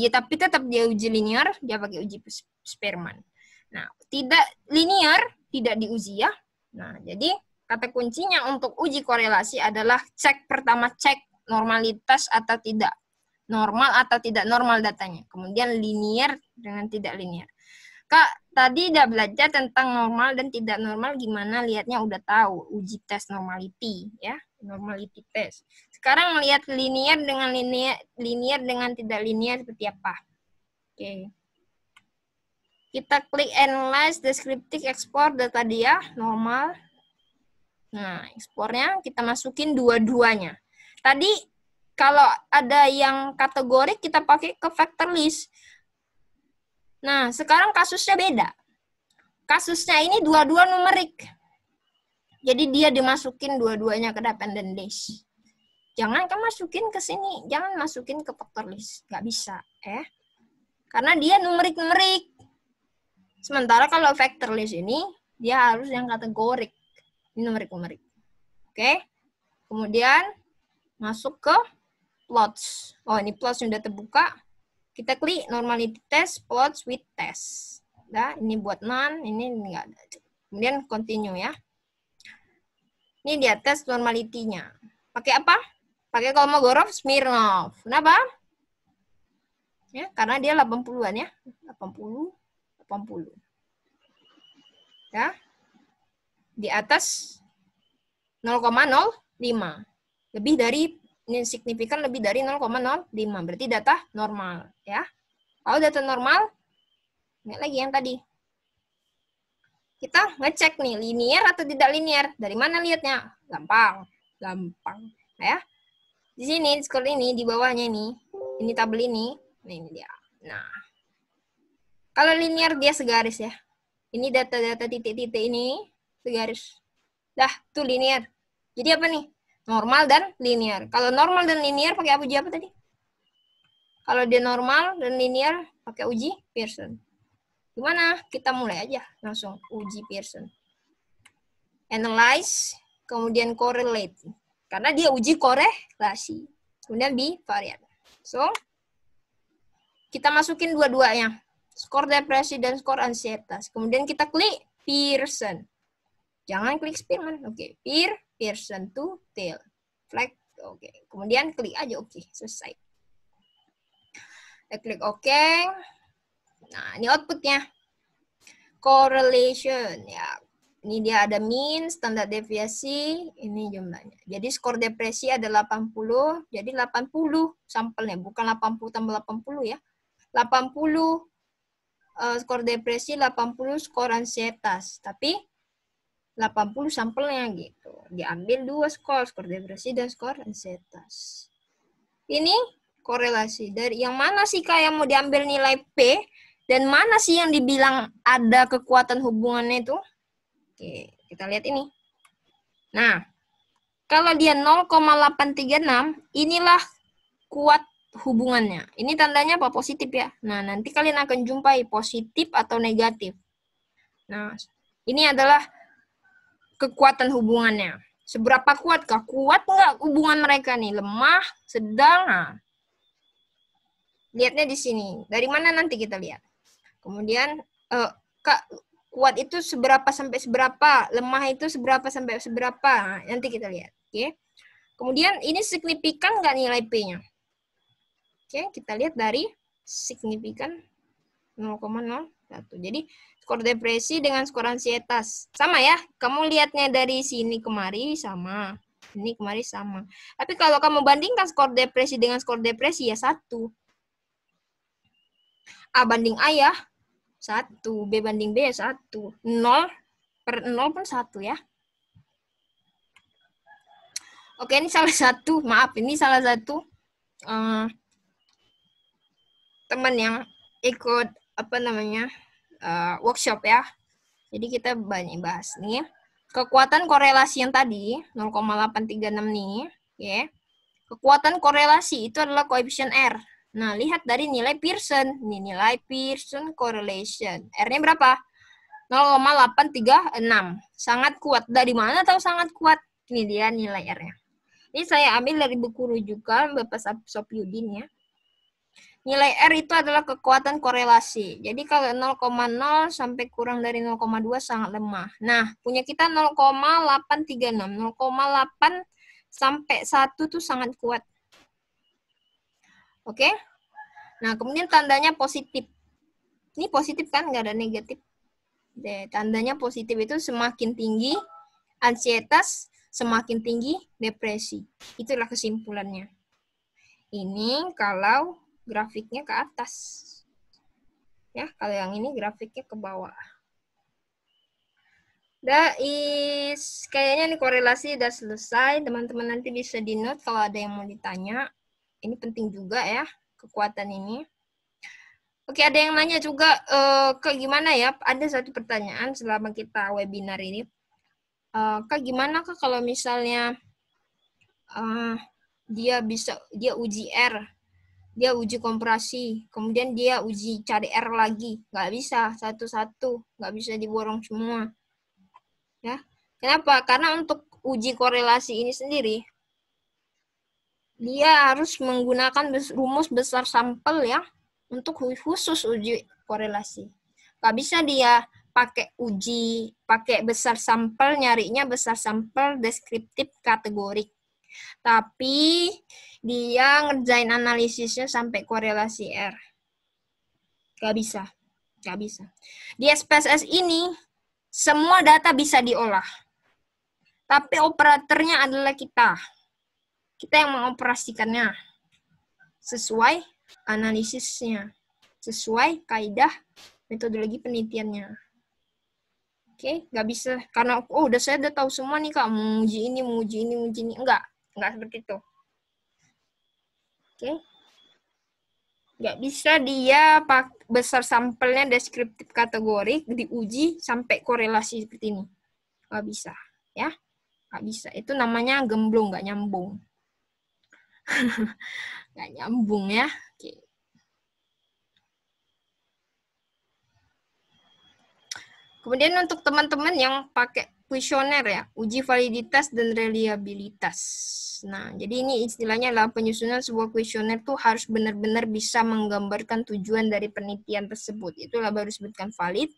tapi tetap dia uji linear, dia pakai uji Spearman. Nah, tidak linear, tidak diuji ya. Nah, jadi kata kuncinya untuk uji korelasi adalah pertama cek normalitas atau tidak. Normal atau tidak normal datanya. Kemudian linear dengan tidak linear. Kak, tadi udah belajar tentang normal dan tidak normal, gimana lihatnya udah tahu, uji tes normality ya, normality test. Sekarang melihat linear dengan tidak linear seperti apa. Oke. Kita klik analyze, descriptive, export data dia normal. Nah, ekspornya kita masukin dua-duanya. Tadi kalau ada yang kategorik kita pakai ke factor list. Nah, sekarang kasusnya beda. Kasusnya ini dua-dua numerik. Jadi dia dimasukin dua-duanya ke dependent list. Jangan kan masukin ke sini, jangan masukin ke factor list. Nggak bisa, ya. Karena dia numerik-numerik. Sementara kalau factor list ini, dia harus yang kategorik. Ini numerik-numerik. Oke. Kemudian masuk ke plots. Oh, ini plots sudah terbuka. Kita klik normality test, plots with test. Nah, ini buat none, ini enggak ada. Kemudian continue ya. Ini dia tes normality-nya. Pakai apa? Pakai Kolmogorov-Smirnov. Kenapa? Ya, karena dia 80-an ya. 80. Ya. Di atas 0,05. Lebih dari, ini signifikan lebih dari 0,05. Berarti data normal. Ya. Kalau data normal, lihat lagi yang tadi. Kita ngecek nih, linear atau tidak linear. Dari mana lihatnya? Gampang. Gampang. Ya. Di sini, skor ini, di bawahnya ini tabel ini. Nah, ini dia. Nah, kalau linear dia segaris ya. Ini data-data titik-titik ini segaris. Dah, tuh linear. Jadi apa nih? Normal dan linear. Kalau normal dan linear pakai uji apa tadi? Kalau dia normal dan linear pakai uji Pearson. Gimana? Kita mulai aja langsung uji Pearson. Analyze, kemudian correlate. Karena dia uji korelasi. Kemudian bivariat. So, kita masukin dua-duanya. Skor depresi dan skor ansietas. Kemudian kita klik Pearson. Jangan klik Spearman. Oke, Pearson to tail. Flag. Oke. Kemudian klik aja. Oke, selesai. Kita klik oke. Nah, ini outputnya. Correlation. Ya, ini dia ada mean, standar deviasi, ini jumlahnya. Jadi skor depresi ada 80, jadi 80 sampelnya, bukan 80 tambah 80 ya. 80 skor depresi, 80 skor ansietas. Tapi 80 sampelnya gitu. Diambil 2 skor depresi dan skor ansietas. Ini korelasi. Dari yang mana sih Kak yang mau diambil nilai P? Dan mana sih yang dibilang ada kekuatan hubungannya itu? Oke, kita lihat ini. Nah, kalau dia 0,836, inilah kuat hubungannya. Ini tandanya apa? Positif ya. Nah, nanti kalian akan jumpai positif atau negatif. Nah, ini adalah kekuatan hubungannya. Seberapa kuatkah? Kuat nggak hubungan mereka nih? Lemah, sedang? Nah, lihatnya di sini. Dari mana nanti kita lihat? Kemudian, Kak, kuat itu seberapa sampai seberapa? Lemah itu seberapa sampai seberapa? Nah, nanti kita lihat. Oke. Kemudian, ini signifikan nggak nilai P-nya? Oke, kita lihat dari signifikan 0,01. Jadi, skor depresi dengan skor ansietas. Sama ya, kamu lihatnya dari sini kemari sama. Ini kemari sama. Tapi kalau kamu bandingkan skor depresi dengan skor depresi ya 1. A banding A ya 1. B banding B ya 1. 0/0 pun 1 ya. Oke, ini salah satu. Maaf, ini salah satu teman yang ikut workshop ya. Jadi kita banyak bahas nih. Kekuatan korelasi yang tadi 0,836 nih, ya. Kekuatan korelasi itu adalah koefisien R. Nah, lihat dari nilai Pearson. Ini nilai Pearson correlation. R-nya berapa? 0,836. Sangat kuat. Dari mana tahu sangat kuat? Ini dia nilai R-nya. Ini saya ambil dari buku rujukan Bapak Sopyudin ya. Nilai R itu adalah kekuatan korelasi. Jadi kalau 0,0 sampai kurang dari 0,2 sangat lemah. Nah, punya kita 0,836. 0,8 sampai 1 tuh sangat kuat. Oke? Nah, kemudian tandanya positif. Ini positif kan? Nggak ada negatif. Tandanya positif itu semakin tinggi ansietas, semakin tinggi depresi. Itulah kesimpulannya. Ini kalau grafiknya ke atas. Ya, kalau yang ini grafiknya ke bawah. Kayaknya nih korelasi udah selesai. Teman-teman nanti bisa di-note kalau ada yang mau ditanya. Ini penting juga ya, kekuatan ini. Oke, ada yang nanya juga, Kak gimana ya? Ada satu pertanyaan selama kita webinar ini. Kak gimana Kak kalau misalnya dia uji R, dia uji kompresi, kemudian dia uji cari R lagi. Nggak bisa satu-satu, nggak bisa diborong semua. Ya, kenapa? Karena untuk uji korelasi ini sendiri, dia harus menggunakan rumus besar sampel ya, untuk khusus uji korelasi. Nggak bisa dia pakai besar sampel, nyarinya besar sampel deskriptif kategorik. Tapi dia ngerjain analisisnya sampai korelasi R. Nggak bisa. Nggak bisa. Di SPSS ini, semua data bisa diolah. Tapi operatornya adalah kita. Kita yang mengoperasikannya. Sesuai analisisnya. Sesuai kaidah metodologi penelitiannya. Oke. Oke, nggak bisa. Karena, oh udah saya udah tahu semua nih Kak, menguji ini, menguji ini, menguji ini. Enggak seperti itu. Oke. Nggak bisa dia besar sampelnya deskriptif kategori, diuji sampai korelasi seperti ini. Nggak bisa. Ya, nggak bisa. Itu namanya gemblong, nggak nyambung. Nggak nyambung ya. Oke. Kemudian untuk teman-teman yang pakai kuesioner ya, uji validitas dan reliabilitas. Nah, jadi ini istilahnya adalah penyusunan sebuah kuesioner tuh harus benar-benar bisa menggambarkan tujuan dari penelitian tersebut. Itulah baru disebutkan valid.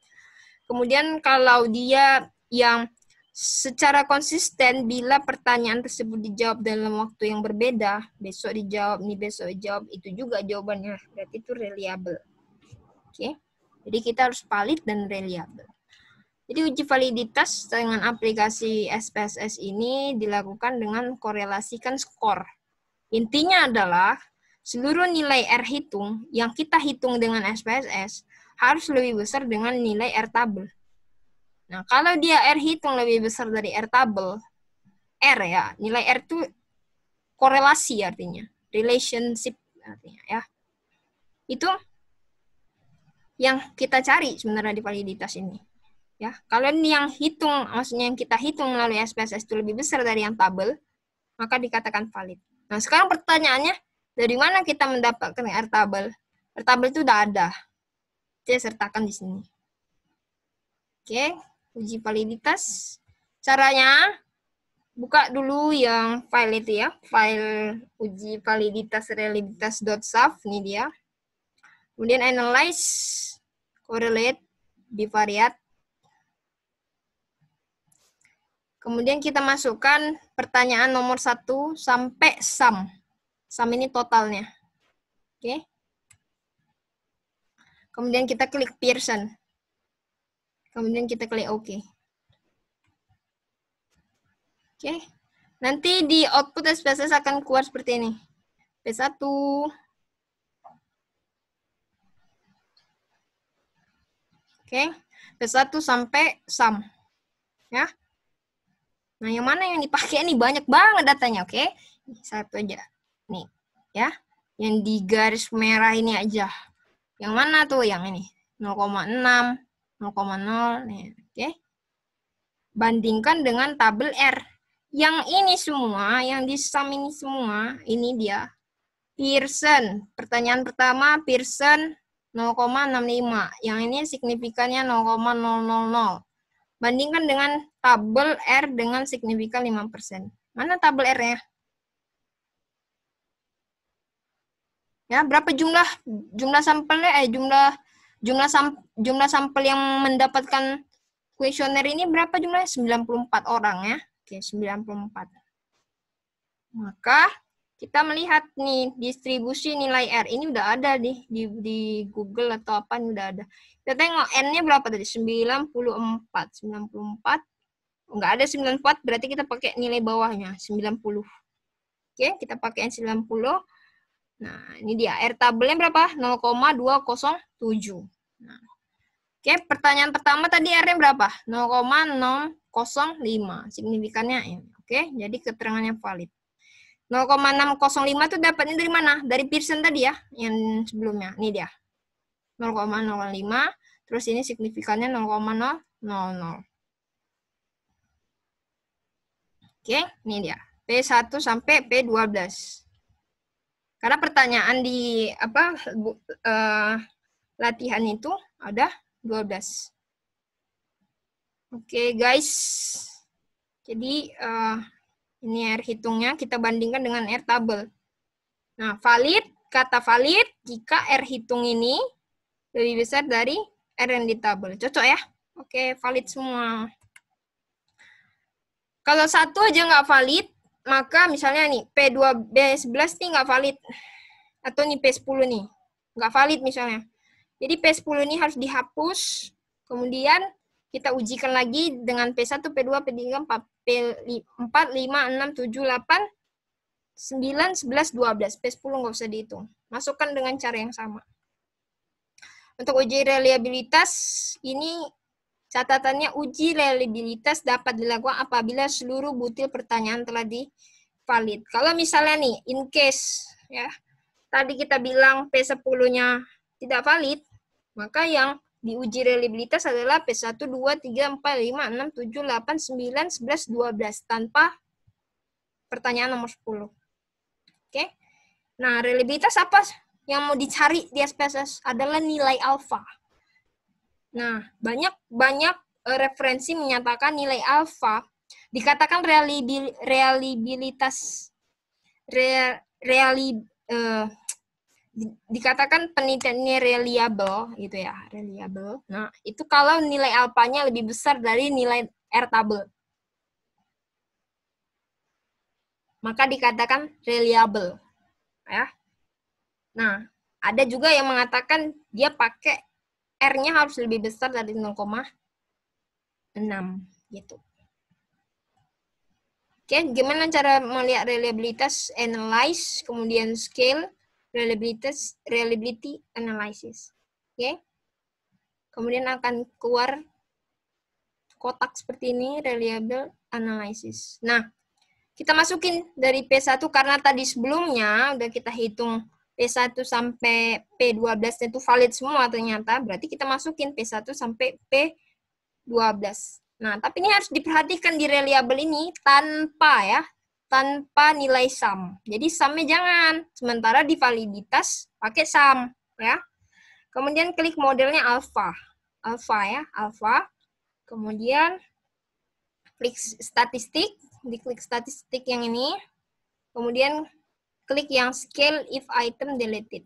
Kemudian kalau dia yang secara konsisten bila pertanyaan tersebut dijawab dalam waktu yang berbeda, besok dijawab, nih besok dijawab, itu juga jawabannya. Berarti itu reliable. Oke. Jadi kita harus valid dan reliable. Jadi uji validitas dengan aplikasi SPSS ini dilakukan dengan korelasikan skor. Intinya adalah seluruh nilai R hitung yang kita hitung dengan SPSS harus lebih besar dengan nilai R tabel. Nah, kalau dia R hitung lebih besar dari R tabel, R ya, nilai R itu korelasi artinya, relationship artinya ya. Itu yang kita cari sebenarnya di validitas ini. Ya, kalau yang hitung, maksudnya yang kita hitung melalui SPSS itu lebih besar dari yang tabel, maka dikatakan valid. Nah, sekarang pertanyaannya, dari mana kita mendapatkan R tabel? R tabel itu udah ada. Saya sertakan di sini. Oke, uji validitas. Caranya, buka dulu yang file itu ya, file uji validitas reliabilitas.saf, ini dia. Kemudian analyze, correlate, bivariate. Kemudian kita masukkan pertanyaan nomor 1 sampai sum. Sum ini totalnya. Oke. Kemudian kita klik Pearson. Kemudian kita klik OK. Oke. Nanti di output SPSS akan keluar seperti ini. P1. Oke. P1 sampai sum. Ya. Nah, yang mana yang dipakai ini banyak banget datanya, oke? Satu aja. Nih, ya. Yang di garis merah ini aja. Yang mana tuh? Yang ini. 0,6, 0,0, nih, oke? Bandingkan dengan tabel R. Yang ini semua, yang di sum ini semua, ini dia. Pearson. Pertanyaan pertama, Pearson 0,65. Yang ini signifikannya 0,000. Bandingkan dengan tabel R dengan signifikan 5%. Mana tabel R-nya? Ya, berapa jumlah sampelnya? Jumlah sampel yang mendapatkan kuesioner ini berapa jumlahnya? 94 orang ya. Oke, 94. Maka kita melihat nih distribusi nilai R. Ini udah ada di Google atau apa ini udah ada. Kita tengok N-nya berapa tadi? 94. 94. Enggak ada 94, berarti kita pakai nilai bawahnya, 90. Oke, kita pakai N90. Nah, ini dia. R tabelnya berapa? 0,207. Nah, oke, pertanyaan pertama tadi R-nya berapa? 0,605. Signifikannya ini. Oke, jadi keterangannya valid. 0,605 itu dapatnya dari mana? Dari Pearson tadi ya, yang sebelumnya. Ini dia. 0,05, terus ini signifikannya 0,000. Oke, ini dia. P1 sampai P12. Karena pertanyaan di latihan itu ada 12. Oke, guys. Jadi ini R hitungnya kita bandingkan dengan R tabel. Nah, valid, kata valid jika R hitung ini lebih besar dari R yang di tabel. Cocok ya? Oke, valid semua. Kalau satu aja nggak valid, maka misalnya nih P2B11 nih nggak valid. Atau nih P10 nih, nggak valid misalnya. Jadi P10 ini harus dihapus, kemudian kita ujikan lagi dengan P1, P2, P3, P4, 5, 6, 7, 8, 9, 11, 12. P10 nggak usah dihitung. Masukkan dengan cara yang sama. Untuk uji reliabilitas, ini Catatannya, uji reliabilitas dapat dilakukan apabila seluruh butir pertanyaan telah valid. Kalau misalnya nih, in case ya, tadi kita bilang P10-nya tidak valid, maka yang diuji reliabilitas adalah P1, 2, 3, 4, 5, 6, 7, 8, 9, 11, 12 tanpa pertanyaan nomor 10. Oke. Nah, reliabilitas apa yang mau dicari di SPSS adalah nilai alfa. Nah, banyak referensi menyatakan nilai alfa dikatakan dikatakan penelitiannya reliable gitu ya, reliable. Nah, itu kalau nilai alfanya lebih besar dari nilai R-table. Maka dikatakan reliable. Ya. Nah, ada juga yang mengatakan dia pakai R-nya harus lebih besar dari 0,6 gitu. Oke, gimana cara melihat reliabilitas? Analyze, kemudian scale, reliability analysis. Oke. Kemudian akan keluar kotak seperti ini, reliable analysis. Nah, kita masukin dari P1 karena tadi sebelumnya udah kita hitung P1 sampai P12 itu valid semua ternyata, berarti kita masukin P1 sampai P12. Nah, tapi ini harus diperhatikan di reliable ini tanpa nilai sum. Jadi sumnya jangan, sementara di validitas pakai sum ya. Kemudian klik modelnya alpha ya, alpha. Kemudian klik statistik, diklik statistik yang ini. Kemudian klik yang scale if item deleted.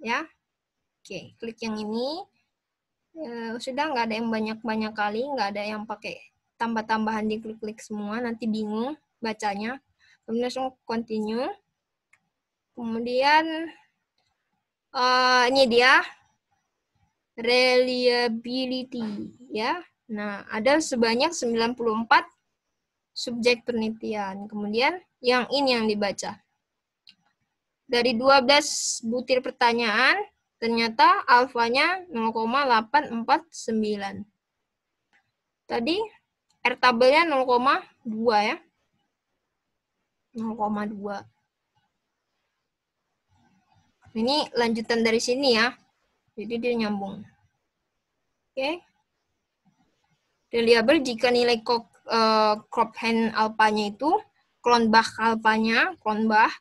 Ya. Oke, klik yang ini. Sudah nggak ada yang banyak-banyak kali, nggak ada yang pakai tambah-tambahan di klik-klik semua, nanti bingung bacanya. Kemudian langsung continue. Kemudian ini dia reliability ya. Nah, ada sebanyak 94 subjek penelitian. Kemudian yang ini yang dibaca. Dari 12 butir pertanyaan, ternyata alfanya 0,849. Tadi R-tabelnya 0,2 ya. 0,2. Ini lanjutan dari sini ya. Jadi dia nyambung. Oke. Reliable jika nilai Krobhen alfanya itu, Cronbach alfanya, Cronbach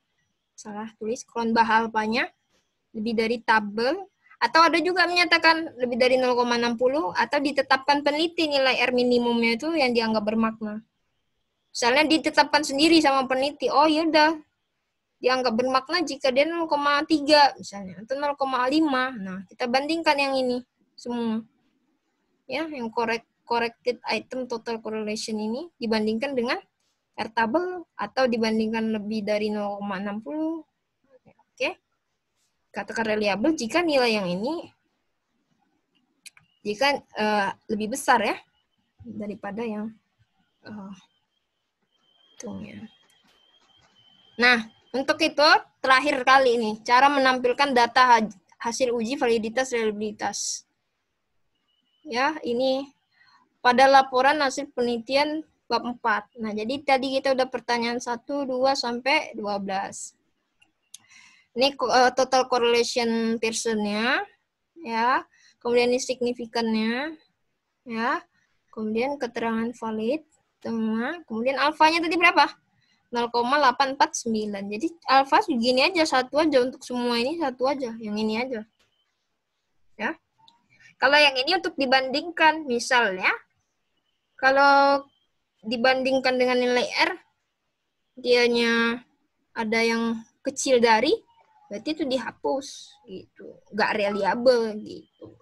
alfanya lebih dari tabel, atau ada juga menyatakan lebih dari 0,60, atau ditetapkan peneliti nilai R minimumnya itu yang dianggap bermakna. Misalnya ditetapkan sendiri sama peneliti, oh ya udah dianggap bermakna jika dia 0,3 misalnya, atau 0,5. Nah, kita bandingkan yang ini semua. Ya, yang corrected item total correlation ini dibandingkan dengan R-table atau dibandingkan lebih dari 0,60. Oke. Katakan reliable jika nilai yang ini lebih besar ya daripada yang hitungnya. Nah, untuk itu terakhir kali ini cara menampilkan data hasil uji validitas reliabilitas. Ya, ini pada laporan hasil penelitian bab 4. Nah, jadi tadi kita udah pertanyaan 1, 2 sampai 12. Ini total correlation Pearson-nya ya. Kemudian ini signifikannya ya. Kemudian keterangan valid semua. Kemudian alfanya tadi berapa? 0,849. Jadi alfa segini aja, satu aja untuk semua ini, satu aja, yang ini aja. Ya. Kalau yang ini untuk dibandingkan, misalnya kalau dibandingkan dengan nilai R, dianya ada yang kecil dari, berarti itu dihapus gitu, nggak reliable gitu.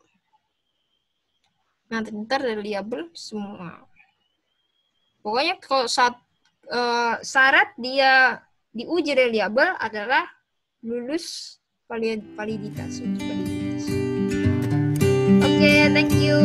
Nah, ternyata reliable semua. Pokoknya kalau syarat dia diuji reliable adalah lulus validitas. Oke, thank you.